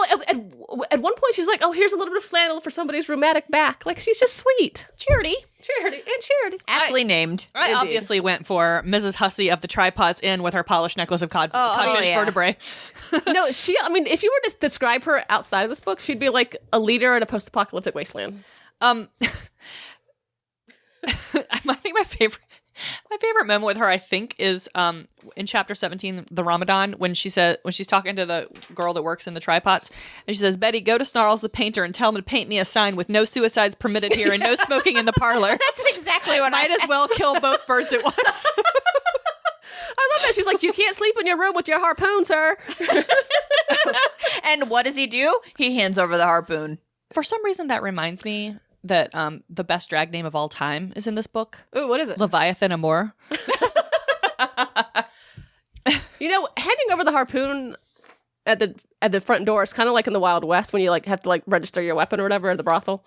At one point, she's like, oh, here's a little bit of flannel for somebody's rheumatic back. Like she's just sweet. Charity. Charity. Aptly named. I Indeed. obviously went for Mrs. Hussey of the Tripods Inn with her polished necklace of codfish yeah. vertebrae. No, I mean, if you were to describe her outside of this book, she'd be like a leader in a post-apocalyptic wasteland. I think my favorite moment with her, I think, is in chapter 17, the Ramadan, when she's talking to the girl that works in the tripods, and she says, Betty, go to Snarls the painter and tell him to paint me a sign with no suicides permitted here and no smoking in the parlor. That's exactly what Might as well kill both birds at once. I love that. She's like, you can't sleep in your room with your harpoon, sir. And what does he do? He hands over the harpoon. For some reason, that reminds me that the best drag name of all time is in this book. Ooh, what is it? Leviathan Amour. You know, handing over the harpoon at the front door is kind of like in the Wild West when you like have to like register your weapon or whatever at the brothel.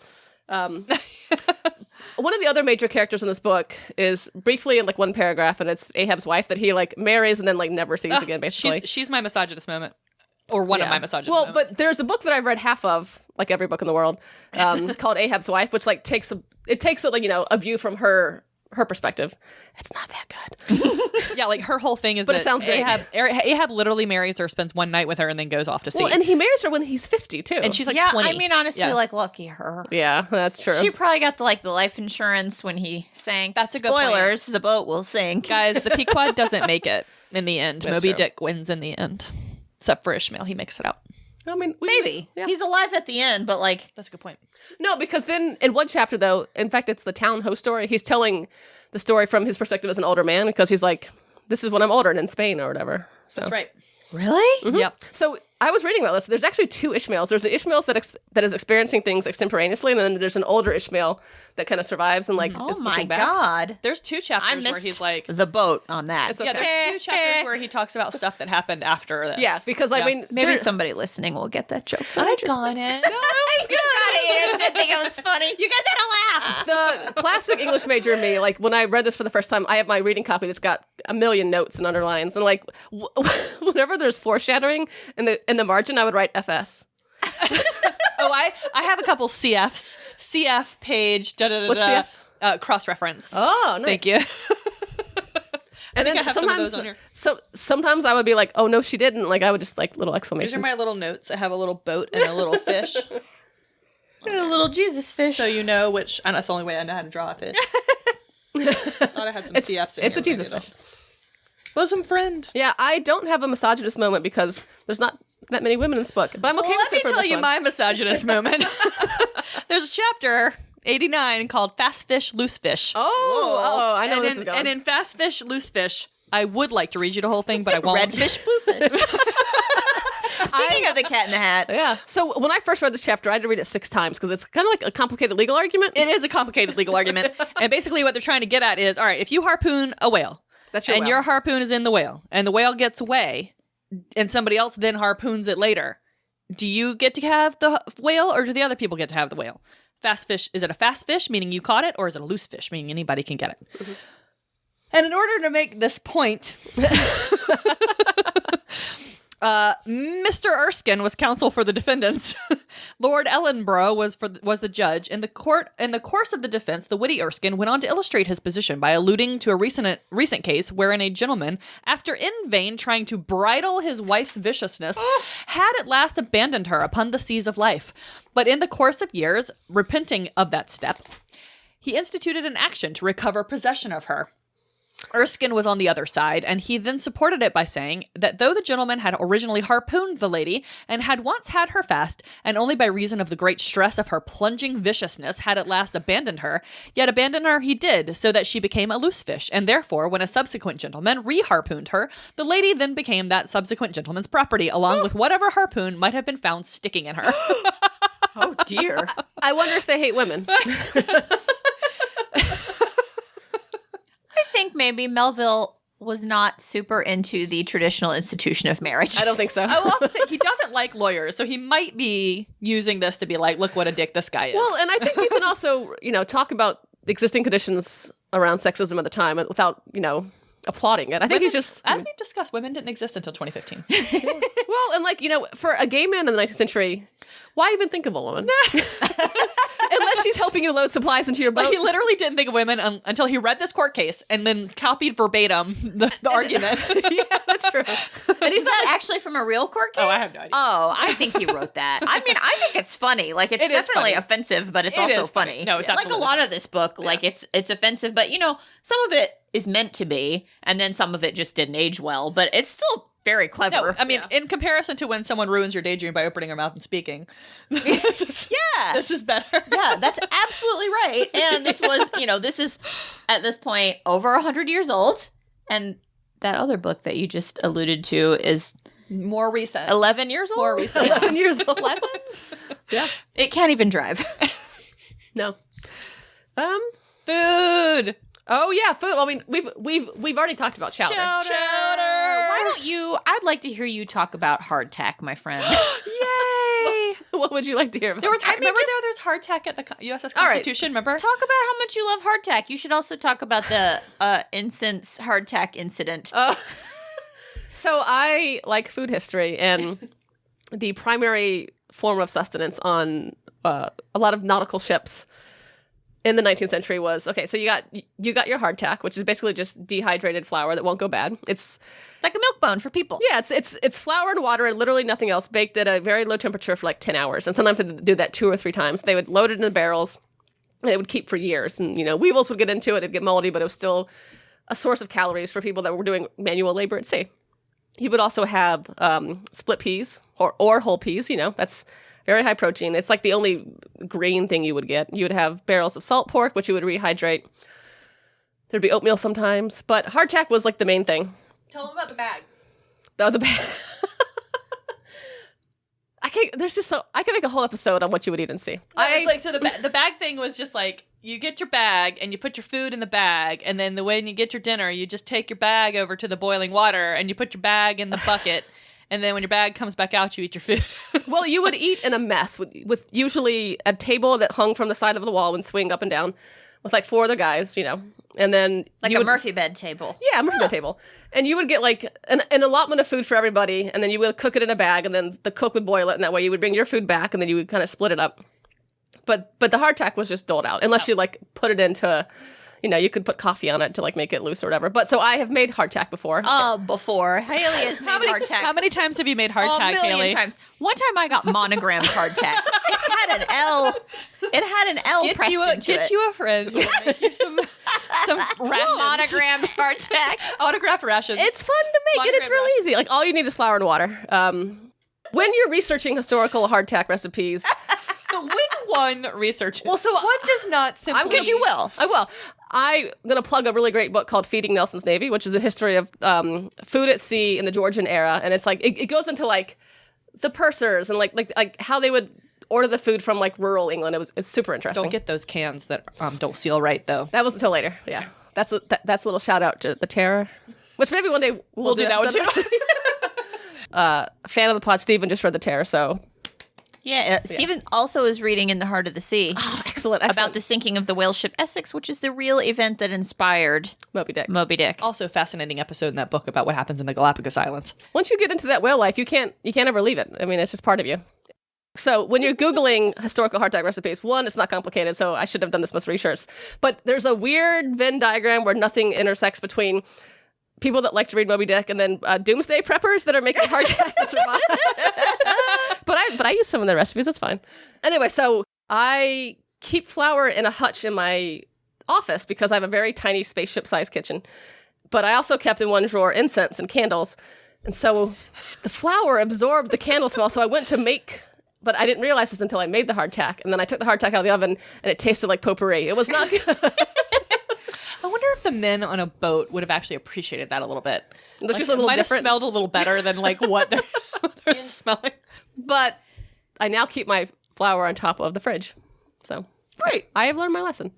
One of the other major characters in this book is briefly in like one paragraph, and it's Ahab's wife that he like marries and then like never sees again. Basically, She's my misogynist moment. Or one of my misogynist Well, moments. but there's a book that I've read half of, like every book in the world, called Ahab's Wife, which like takes a view from her perspective. It's not that good. Yeah, like her whole thing is But that it sounds great. Ahab literally marries her, spends one night with her, and then goes off to sea. Well, and he marries her when he's 50 too. And she's like Yeah, 20. I mean, honestly, Yeah. like, lucky her. yeah, that's true. She probably got the life insurance when he sank. That's a good point. Spoilers, the boat will sink. Guys, the Pequod doesn't make it in the end. That's Moby true. Dick wins in the end. Except for Ishmael, he makes it out. I mean, Maybe. Yeah. He's alive at the end, but like, That's a good point. No, because then in one chapter, though, in fact, it's the town host story. He's telling the story from his perspective as an older man because he's like, this is when I'm older and in Spain or whatever. So. That's right. really? Yep. So I was reading about this. There's actually two Ishmaels. There's the Ishmaels that is experiencing things extemporaneously, and then there's an older Ishmael that kind of survives and like is Oh my looking back. god. There's two I chapters missed where he's like... the boat on that. It's Yeah, okay. there's two chapters where he talks about stuff that happened after this. Yeah, because I Yeah. mean, Maybe there- somebody listening will get that joke. I got it. You just didn't think it was funny. You guys had to laugh. the classic English major in me, like when I read this for the first time, I have my reading copy that's got a million notes and underlines, and like whenever there's foreshadowing in the margin, I would write FS. Oh, I have a couple CFs. CF page, da-da-da-da. What's CF? Cross-reference. Oh, nice. Thank you. And then I have some of those on here. sometimes I would be like, oh no, she didn't. Like I would just like little These exclamations. are my little notes. I have a little boat and a little fish. A little Jesus fish. So you know which... And that's the only way I know how to draw a fish. Thought I had some CFs in It's here, a Jesus maybe fish. Bosom friend. Yeah, I don't have a misogynist moment because there's not that many women in this book, but I'm okay Let with me it for tell this you one. my misogynist moment. There's a chapter 89 called Fast Fish, Loose Fish. Oh, I know and where this in, is going. and in Fast Fish, Loose Fish, I would like to read you the whole thing, but I won't. Red fish, blue fish. Speaking of the Cat in the Hat, Yeah. So when I first read this chapter, I had to read it 6 times because it's kind of like a complicated legal argument. It is a complicated legal argument. And basically what they're trying to get at is, all right, if you harpoon a whale, That's your and whale. your harpoon is in the whale, and the whale gets away, and somebody else then harpoons it later, do you get to have the whale, or do the other people get to have the whale? Fast fish, is it a fast fish, meaning you caught it, or is it a loose fish, meaning anybody can get it? Mm-hmm. And in order to make this point... Mr. Erskine was counsel for the defendants. Lord Ellenborough was the judge. In the course of the defense, the witty Erskine went on to illustrate his position by alluding to a recent case wherein a gentleman, after in vain trying to bridle his wife's viciousness, had at last abandoned her upon the seas of life. But in the course of years, repenting of that step, he instituted an action to recover possession of her. Erskine was on the other side, and he then supported it by saying that though the gentleman had originally harpooned the lady and had once had her fast, and only by reason of the great stress of her plunging viciousness had at last abandoned her, yet abandon her he did, so that she became a loose fish, and therefore when a subsequent gentleman re-harpooned her, the lady then became that subsequent gentleman's property, along with whatever harpoon might have been found sticking in her. oh dear. I wonder if they hate women. I think maybe Melville was not super into the traditional institution of marriage. I don't think so. I will also say he doesn't like lawyers, so he might be using this to be like, look what a dick this guy is. Well, and I think you can also, talk about existing conditions around sexism at the time without, applauding it. I think he's just... As we've discussed, women didn't exist until 2015. Well, and for a gay man in the 19th century, why even think of a woman? Unless she's helping you load supplies into your boat. Like, he literally didn't think of women until he read this court case and then copied verbatim the argument. Yeah, that's true. And is that actually from a real court case? Oh, I have no idea. Oh, I think he wrote that. I mean, I think it's funny. Like, it's It is definitely funny. offensive, but it's It also is funny. funny. No, it's like a absolutely lot of this book. Like, it's offensive, but some of it is meant to be, and then some of it just didn't age well. But it's still very clever. No, I mean, in comparison to when someone ruins your daydream by opening her mouth and speaking, this is better. Yeah, that's absolutely right. And this was, this is at this point over 100 years old. And that other book that you just alluded to is More recent. 11 years old. More recent. 11 years old. 11? Yeah. It can't even drive. No. Food. Oh yeah, food. I mean, we've already talked about chowder. Chowder. Why don't you? I'd like to hear you talk about hardtack, my friend. Yay! What would you like to hear about? There was, I mean, remember just- there's hardtack at the USS All right. Constitution, remember? Talk about how much you love hardtack. You should also talk about the incense hardtack incident. So I like food history, and the primary form of sustenance on a lot of nautical ships in the 19th century was, okay, so you got your hardtack, which is basically just dehydrated flour that won't go bad. It's like a milk bone for people. Yeah, it's flour and water and literally nothing else, baked at a very low temperature for like 10 hours. And sometimes they do that 2 or 3 times. They would load it in the barrels, and it would keep for years. And, weevils would get into it, it'd get moldy, but it was still a source of calories for people that were doing manual labor at sea. You would also have split peas or whole peas, that's very high protein. It's like the only green thing you would get. You would have barrels of salt pork, which you would rehydrate. There'd be oatmeal sometimes, but hardtack was like the main thing. Tell them about the bag. The bag. I can make a whole episode on what you would eat and see. The bag thing was just like, you get your bag and you put your food in the bag, and then when you get your dinner, you just take your bag over to the boiling water and you put your bag in the bucket. And then when your bag comes back out, you eat your food. Well, you would eat in a mess with usually a table that hung from the side of the wall and swing up and down with like 4 other guys, and then Like a Murphy bed table. Yeah, a Murphy bed table. And you would get like an allotment of food for everybody, and then you would cook it in a bag, and then the cook would boil it, and that way you would bring your food back, and then you would kind of split it up. But the hardtack was just doled out, unless you like put it into, you could put coffee on it to like make it loose or whatever. But so I have made hardtack before. Before. Haley has made hardtack. How many times have you made A hardtack, million Haley? times. One time I got monogrammed hardtack. It had an L. It had an L pressed into it. Get you a friend. We'll make you some rations. Monogrammed hardtack. Autographed rations. It's fun to make, and it's Monogram real easy. Like all you need is flour and water. When you're researching historical hardtack recipes, when one research. Well, so one does not simply. Because you will. I will. I'm going to plug a really great book called Feeding Nelson's Navy, which is a history of food at sea in the Georgian era. And it's like, it goes into like the pursers and like how they would order the food from like rural England. It's super interesting. Don't get those cans that don't seal right, though. That wasn't until later. Yeah. That's a little shout out to the Terror, which maybe one day we'll do that one too. Fan of the pod, Stephen just read the Terror, so. Yeah, Stephen also is reading In the Heart of the Sea. Oh, excellent. About the sinking of the whale ship Essex, which is the real event that inspired Moby-Dick. Moby-Dick. Also, fascinating episode in that book about what happens in the Galapagos Islands. Once you get into that whale life, you can't ever leave it. I mean, it's just part of you. So when you're Googling historical hardtack recipes, one, it's not complicated, so I should have done this much research. But there's a weird Venn diagram where nothing intersects between people that like to read Moby Dick and then doomsday preppers that are making hardtack to survive. But I use some of the recipes, that's fine. Anyway, so I keep flour in a hutch in my office because I have a very tiny spaceship-sized kitchen. But I also kept in one drawer incense and candles. And so the flour absorbed the candle smell, so I went to make... But I didn't realize this until I made the hardtack. And then I took the hardtack out of the oven, and it tasted like potpourri. It was not good. I wonder if the men on a boat would have actually appreciated that a little bit. It was Like, just a little it might different. have smelled a little better than like what they're smelling. But I now keep my flour on top of the fridge. So Great. I have learned my lesson.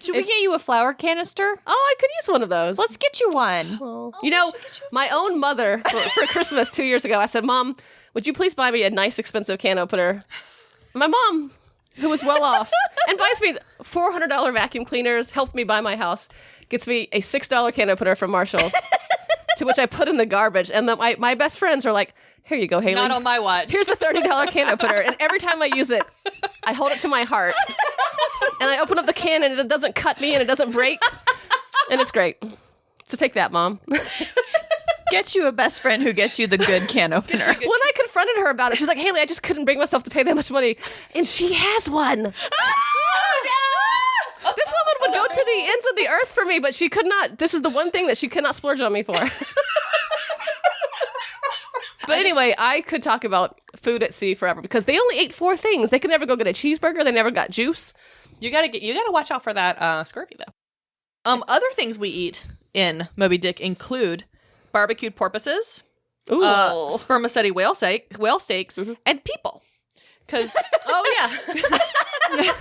Should we get you a flower canister? Oh, I could use one of those. Let's get you one. You know, my own mother for Christmas 2 years ago, I said, Mom, would you please buy me a nice, expensive can opener? My mom, who was well off, and buys me $400 vacuum cleaners, helped me buy my house, gets me a $6 can opener from Marshall, to which I put in the garbage. And my best friends are like, here you go, Haley. Not on my watch. Here's a $30 can opener. And every time I use it, I hold it to my heart. And I open up the can and it doesn't cut me and it doesn't break. And it's great. So take that, Mom. Get you a best friend who gets you the good can opener. When I confronted her about it, she's like, Haley, I just couldn't bring myself to pay that much money. And she has one. Oh, no! This woman would go to the ends of the earth for me, but she could not. This is the one thing that she cannot splurge on me for. But anyway, I could talk about food at sea forever because they only ate 4 things. They could never go get a cheeseburger. They never got juice. You gotta watch out for that scurvy though. Other things we eat in Moby Dick include barbecued porpoises, Ooh. spermaceti whale steaks, and people. Because Oh, yeah.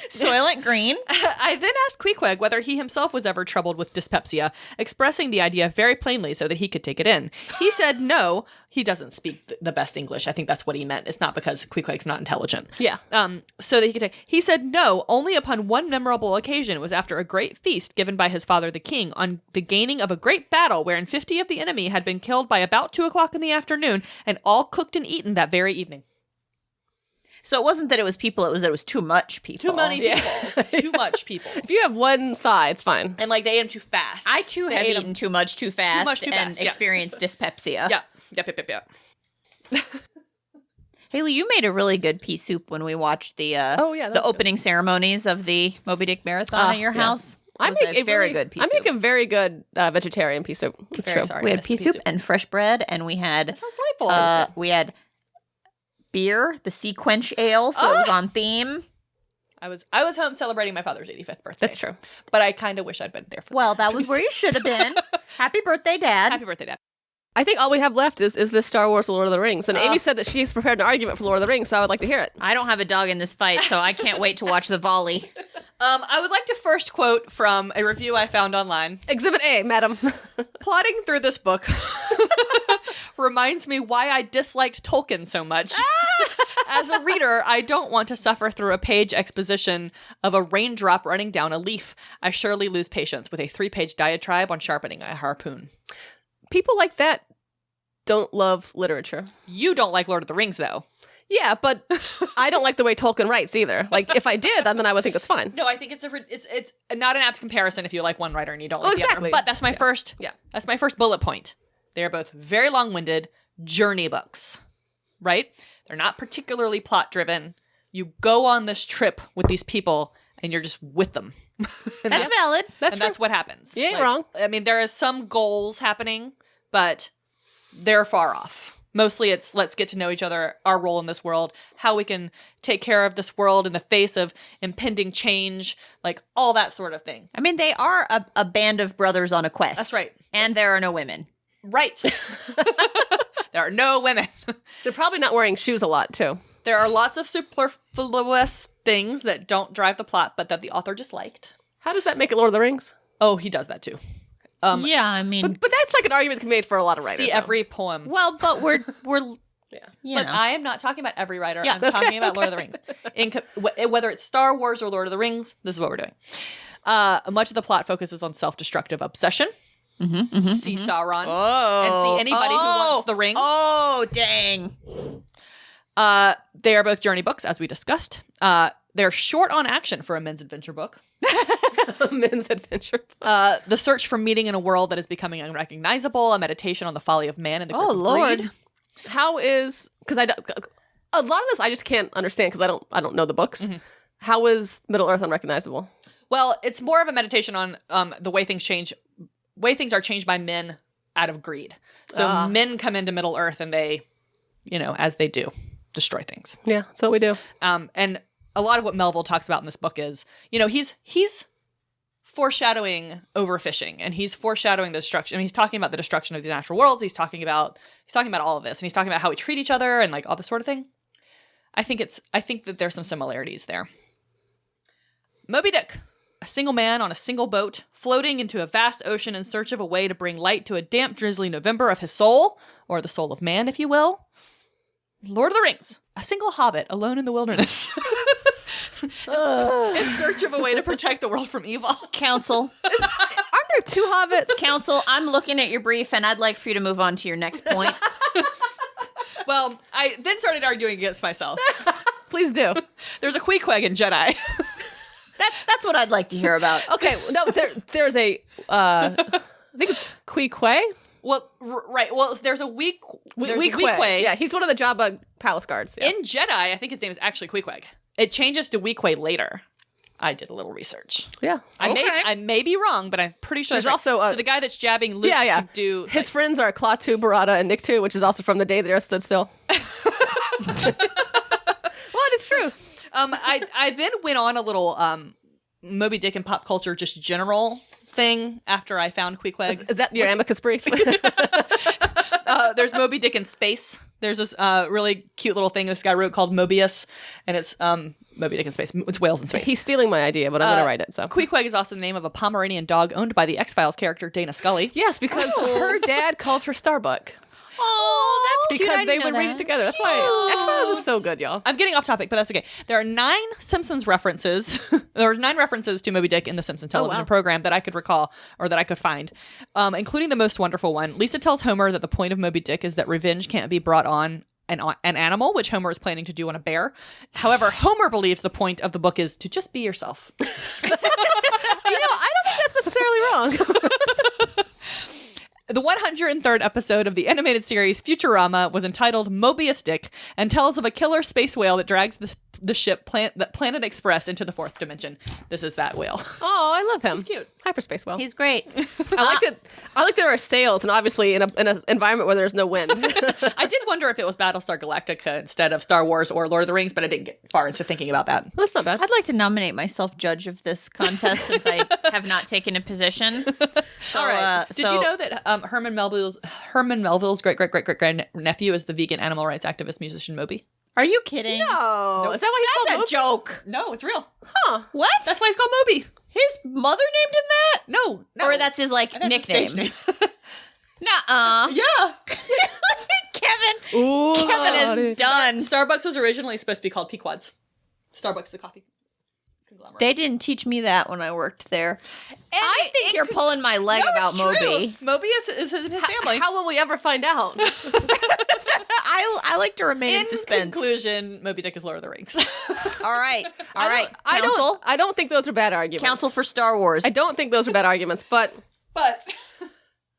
Soylent Green. I then asked Queequeg whether he himself was ever troubled with dyspepsia, expressing the idea very plainly so that he could take it in. He said no, he doesn't speak the best English. I think that's what he meant. It's not because Queequeg's not intelligent. Yeah. So that he could take. He said no only upon one memorable occasion. It was after a great feast given by his father the king on the gaining of a great battle wherein 50 of the enemy had been killed by about 2 o'clock in the afternoon and all cooked and eaten that very evening. So it wasn't that it was people, it was that it was too much people. Too many people. Too much people. If you have one thigh, it's fine. And like they ate them too fast. I too have ate 'em eaten too much too fast too and fast, yeah. experienced dyspepsia. Yeah. Yep. Haley, you made a really good pea soup when we watched the that the was good. opening ceremonies of the Moby-Dick Marathon at your yeah. house. I It was make a very good pea I soup. make a very good vegetarian pea soup. It's Very true. sorry. We I had missed pea the soup and fresh bread, and we had That sounds delightful. we had beer, the Sea Quench Ale, so it was on theme. I was home celebrating my father's 85th birthday. That's true. But I kind of wish I'd been there for Well, that was where you should have been. Happy birthday, Dad. Happy birthday, Dad. I think all we have left is this Star Wars Lord of the Rings. And Amy said that she's prepared an argument for Lord of the Rings, so I would like to hear it. I don't have a dog in this fight, so I can't wait to watch the volley. I would like to first quote from a review I found online. Exhibit A, madam. Plotting through this book reminds me why I disliked Tolkien so much. As a reader, I don't want to suffer through a page exposition of a raindrop running down a leaf. I surely lose patience with a 3-page diatribe on sharpening a harpoon. People like that don't love literature. You don't like Lord of the Rings, though. Yeah, but I don't like the way Tolkien writes either. Like, if I did, then I would think it's fine. No, I think it's not an apt comparison if you like one writer and you don't like Oh, the exactly. other. But that's my first. Yeah. That's my first bullet point. They are both very long-winded journey books, right? They're not particularly plot-driven. You go on this trip with these people, and you're just with them. And That's valid. that's what happens. You ain't wrong. I mean, there is some goals happening, but they're far off. Mostly it's let's get to know each other, our role in this world, how we can take care of this world in the face of impending change, like all that sort of thing. I mean, they are a band of brothers on a quest. That's right. And there are no women. Right. There are no women. They're probably not wearing shoes a lot, too. There are lots of superfluous things that don't drive the plot, but that the author just liked. How does that make it Lord of the Rings? Oh, he does that too. Yeah, I mean, But that's like an argument that can be made for a lot of writers. See though. every poem. well, but we're Yeah. you But know. I am not talking about every writer. Yeah. I'm talking about Lord of the Rings. Whether it's Star Wars or Lord of the Rings, this is what we're doing. Much of the plot focuses on self-destructive obsession. See Sauron. And see anybody who wants the ring. Oh, dang. They are both journey books, as we discussed. They're short on action for a men's adventure book. Men's adventure. The search for meaning in a world that is becoming unrecognizable, a meditation on the folly of man and the grip Oh, of Lord. greed. How is because a lot of this I just can't understand because I don't know the books. How is Middle Earth unrecognizable? Well, it's more of a meditation on the way things change, way things are changed by men out of greed. So men come into Middle Earth and they, as they do, destroy things. Yeah, that's what we do. And a lot of what Melville talks about in this book is, he's foreshadowing overfishing, and he's foreshadowing the destruction. I mean, he's talking about the destruction of the natural worlds. He's talking about all of this, and he's talking about how we treat each other and like all this sort of thing. I think that there's some similarities there. Moby-Dick, a single man on a single boat, floating into a vast ocean in search of a way to bring light to a damp, drizzly November of his soul, or the soul of man, if you will. Lord of the Rings, a single hobbit alone in the wilderness. In search of a way to protect the world from evil. Counsel. Aren't there 2 hobbits? Counsel, I'm looking at your brief, and I'd like for you to move on to your next point. Well, I then started arguing against myself. Please do. There's a Queequeg in Jedi. That's what I'd like to hear about. Okay, no, there's a, I think it's Queequeg. Well, right. Well, there's a Weequay. Weequay. Yeah, he's one of the Jabba palace guards. Yeah. In Jedi, I think his name is actually Queequeg. It changes to Weequay later. I did a little research. Yeah. I may be wrong, but I'm pretty sure There's that's also right. So the guy that's jabbing Luke to do... His friends are Klaatu, Barada, and Nikto, which is also from the day the Earth stood still. What? It's true. I then went on a little Moby Dick and pop culture just general thing after I found Queequeg. Is that your amicus brief? There's Moby Dick in space. There's this really cute little thing this guy wrote called Mobius, and it's Moby Dick in space. It's whales in space. He's stealing my idea, but I'm going to write it. So Queequeg is also the name of a Pomeranian dog owned by the X-Files character Dana Scully. Yes, because her dad calls her Starbuck. Oh, that's cute. Because they would read it together. That's why X-Files is so good, y'all. I'm getting off topic, but that's okay. There are 9 Simpsons references. There are 9 references to Moby Dick in the Simpsons television program that I could recall or that I could find, including the most wonderful one. Lisa tells Homer that the point of Moby Dick is that revenge can't be brought on an animal, which Homer is planning to do on a bear. However, Homer believes the point of the book is to just be yourself. I don't think that's necessarily wrong. The 103rd episode of the animated series Futurama was entitled Mobius Dick and tells of a killer space whale that drags the ship Planet Express into the 4th dimension. This is that whale. Oh, I love him. He's cute. Hyperspace whale. He's great. I like that. I like there are sails, and obviously in an environment where there's no wind. I did wonder if it was Battlestar Galactica instead of Star Wars or Lord of the Rings, but I didn't get far into thinking about that. That's not bad. I'd like to nominate myself judge of this contest since I have not taken a position. So, All right. Did you know that Herman Melville's great nephew is the vegan animal rights activist musician Moby? Are you kidding? No. Is that why he's That's called a joke. No, it's real. Huh. What? That's why he's called Moby. His mother named him that? No. Or that's his, like, That's his stage nickname? name. Nuh-uh. Yeah. Kevin. Ooh, Kevin is done. Starbucks was originally supposed to be called Pequods. Starbucks, the coffee conglomerate. They didn't teach me that when I worked there. I think you're pulling my leg No, about it's true. Moby. Moby is in his family. How will we ever find out? I like to remain in suspense. Conclusion, Moby Dick is Lord of the Rings. All right. Counsel? I don't think those are bad arguments. Counsel for Star Wars. I don't think those are bad arguments, but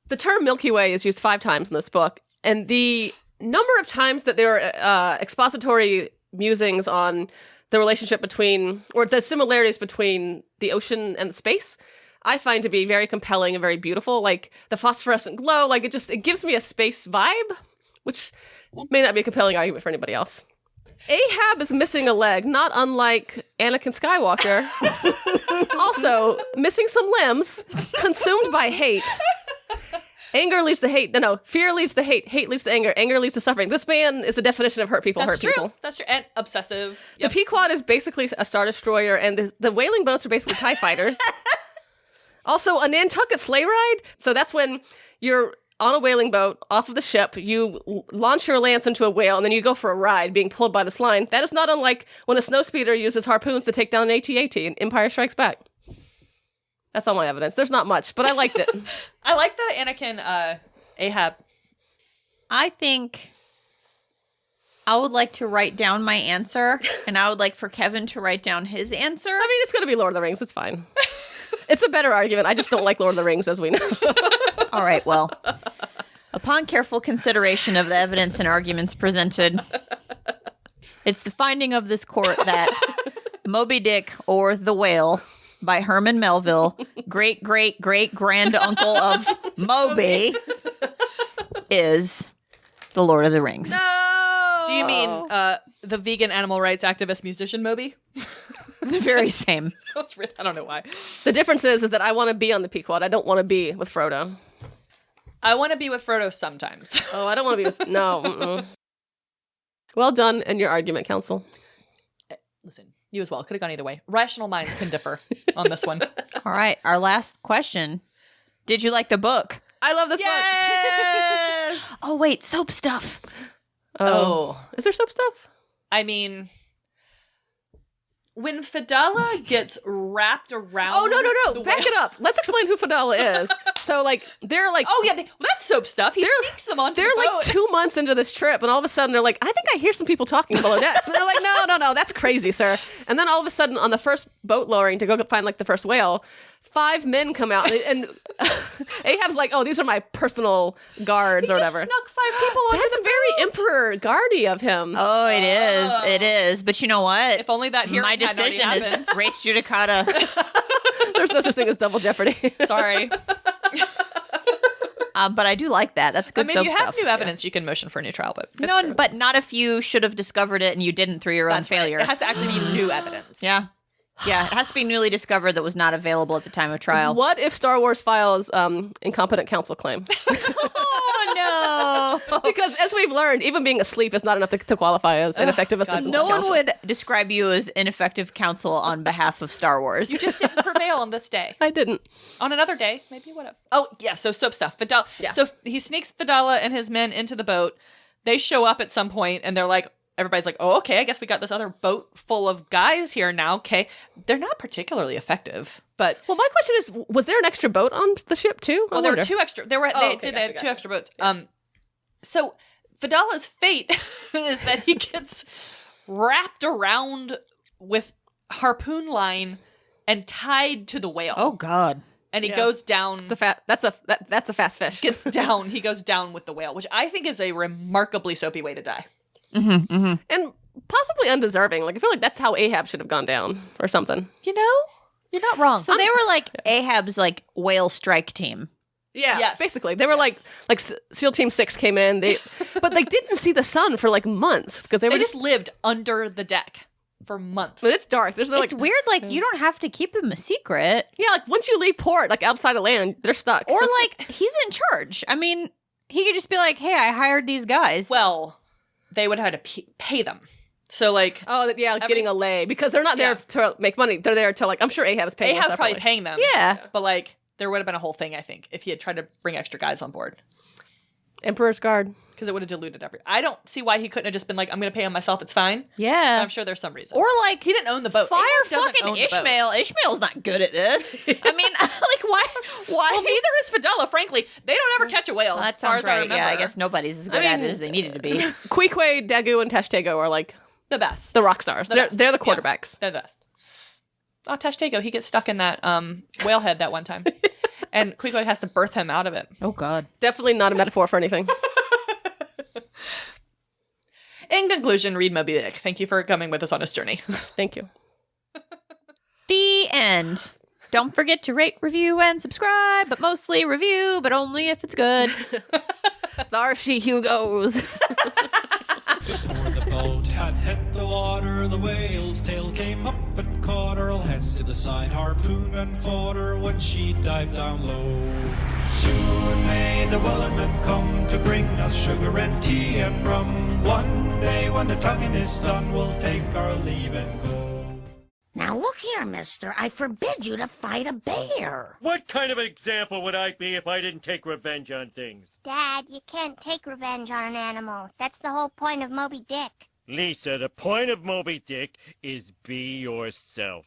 the term Milky Way is used 5 times in this book, and the number of times that there are expository musings on the relationship between, or the similarities between the ocean and the space, I find to be very compelling and very beautiful. Like the phosphorescent glow, like it gives me a space vibe, which may not be a compelling argument for anybody else. Ahab is missing a leg, not unlike Anakin Skywalker. Also, missing some limbs, consumed by hate. Anger leads to hate. No, fear leads to hate. Hate leads to anger leads to suffering. This man is the definition of hurt people. That's hurt true. people. That's true. And obsessive. The Pequod is basically a Star Destroyer, and the whaling boats are basically TIE fighters. Also, a Nantucket sleigh ride. So that's when you're on a whaling boat off of the ship, you launch your lance into a whale, and then you go for a ride being pulled by this line. That is not unlike when a snowspeeder uses harpoons to take down an AT-AT in Empire Strikes Back. That's all my evidence. There's not much, but I liked it. I like the Anakin Ahab. I think I would like to write down my answer, and I would like for Kevin to write down his answer. I mean, it's going to be Lord of the Rings. It's fine. It's a better argument. I just don't like Lord of the Rings, as we know. All right, well, upon careful consideration of the evidence and arguments presented, it's the finding of this court that Moby Dick, or The Whale, by Herman Melville, great-great-great-grand uncle of Moby, is the Lord of the Rings. No! Do you mean the vegan animal rights activist musician Moby? The very same. I don't know why. The difference is that I want to be on the Pequod. I don't want to be with Frodo. I want to be with Frodo sometimes. Oh, I don't want to be with... No. Mm-mm. Well done in your argument, counsel. Listen, You as well. Could have gone either way. Rational minds can differ on this one. All right, our last question. Did you like the book? I love this book. Yes! Oh, wait, soap stuff. Oh. Is there soap stuff? I mean, when Fidala gets wrapped around... Oh, no. the Back whale- it up. Let's explain who Fidala is. So, like, they're like... Oh, yeah, that's soap stuff. He sneaks them onto They're the boat. like 2 months into this trip, and all of a sudden they're like, I think I hear some people talking below decks. And they're like, no, that's crazy, sir. And then all of a sudden, on the first boat lowering to go find like the first whale, 5 men come out, and Ahab's like, oh, these are my personal guards or whatever. He just snuck 5 people onto That's the very boat. Emperor Guardy of him. Oh, it is. It is. But you know what? If only that hearing My had already decision happened. is race judicata. There's no such thing as double jeopardy. Sorry. But I do like that. That's good I mean, soap you have stuff. new evidence. You can motion for a new trial, but No, but not if you should have discovered it and you didn't through your own that's right. failure. It has to actually be new evidence. Yeah. Yeah, it has to be newly discovered that was not available at the time of trial. What if Star Wars files incompetent counsel claim? Oh, no. Because as we've learned, even being asleep is not enough to qualify as ineffective assistance. No of one counsel. would describe you as ineffective counsel on behalf of Star Wars. You just didn't prevail on this day. I didn't. On another day, maybe whatever. Oh, yeah, so soap stuff. Fidala. Yeah. So he sneaks Fidala and his men into the boat. They show up at some point and they're like, everybody's like, oh, okay, I guess we got this other boat full of guys here now. Okay. They're not particularly effective, but Well, my question is, was there an extra boat on the ship too? I well, there were wonder. 2 extra. They okay, had gotcha. 2 extra boats. So Fidala's fate is that he gets wrapped around with harpoon line and tied to the whale. Oh, God. And he Yeah. goes down. That's a fast fish. Gets down. He goes down with the whale, which I think is a remarkably soapy way to die. And possibly undeserving. Like I feel like that's how Ahab should have gone down or something. You know, you're not wrong. So they were like Ahab's like whale strike team. Yeah, Yes. basically they were like SEAL Team 6 came in. But they didn't see the sun for like months because they were they just lived under the deck for months. But it's dark. There's no It's weird, like, you don't have to keep them a secret. Yeah, like once you leave port, like outside of land, they're stuck. Or, like, he's in charge. I mean, he could just be like, hey, I hired these guys. Well, they would have had to pay them. So, like, Getting a lay because they're not there to make money. They're there to like. I'm sure Ahab's paying. Ahab's them probably separately. paying them. Yeah. But, like, there would have been a whole thing, I think, if he had tried to bring extra guys on board. Emperor's Guard. Because it would have diluted everything. I don't see why he couldn't have just been like, I'm going to pay him myself. It's fine. Yeah. I'm sure there's some reason. Or, like, he didn't own the boat. fire Ahab doesn't fucking own the boat. Ishmael. Ishmael's not good at this. I mean, like, why? Well, neither is Fidala, frankly. They don't ever catch a whale. Well, that as far sounds as I right. Yeah, I remember. guess nobody's as good at it as they needed to be. Queequeg, Dagu, and Tashtego are like The best. the rock stars. The They're best. the Yeah. quarterbacks. They're the best. Oh, Tashtego, he gets stuck in that whale head that one time. And Queequeg has to birth him out of it. Oh, God. Definitely not a metaphor for anything. In conclusion, read Moby-Dick. Thank you for coming with us on this journey. Thank you. The end. Don't forget to rate, review, and subscribe, but mostly review, but only if it's good. There she Hugos. Before the boat had hit the water, the whale's tail came up and caught her. All heads to the side, harpoon and fought her when she dived down low. Soon may the wellerman come to bring us sugar and tea and rum. One day when the tonguing is done, we'll take our leave and go. Now look here, mister. I forbid you to fight a bear. What kind of an example would I be if I didn't take revenge on things? Dad, you can't take revenge on an animal. That's the whole point of Moby-Dick. Lisa, the point of Moby-Dick is be yourself.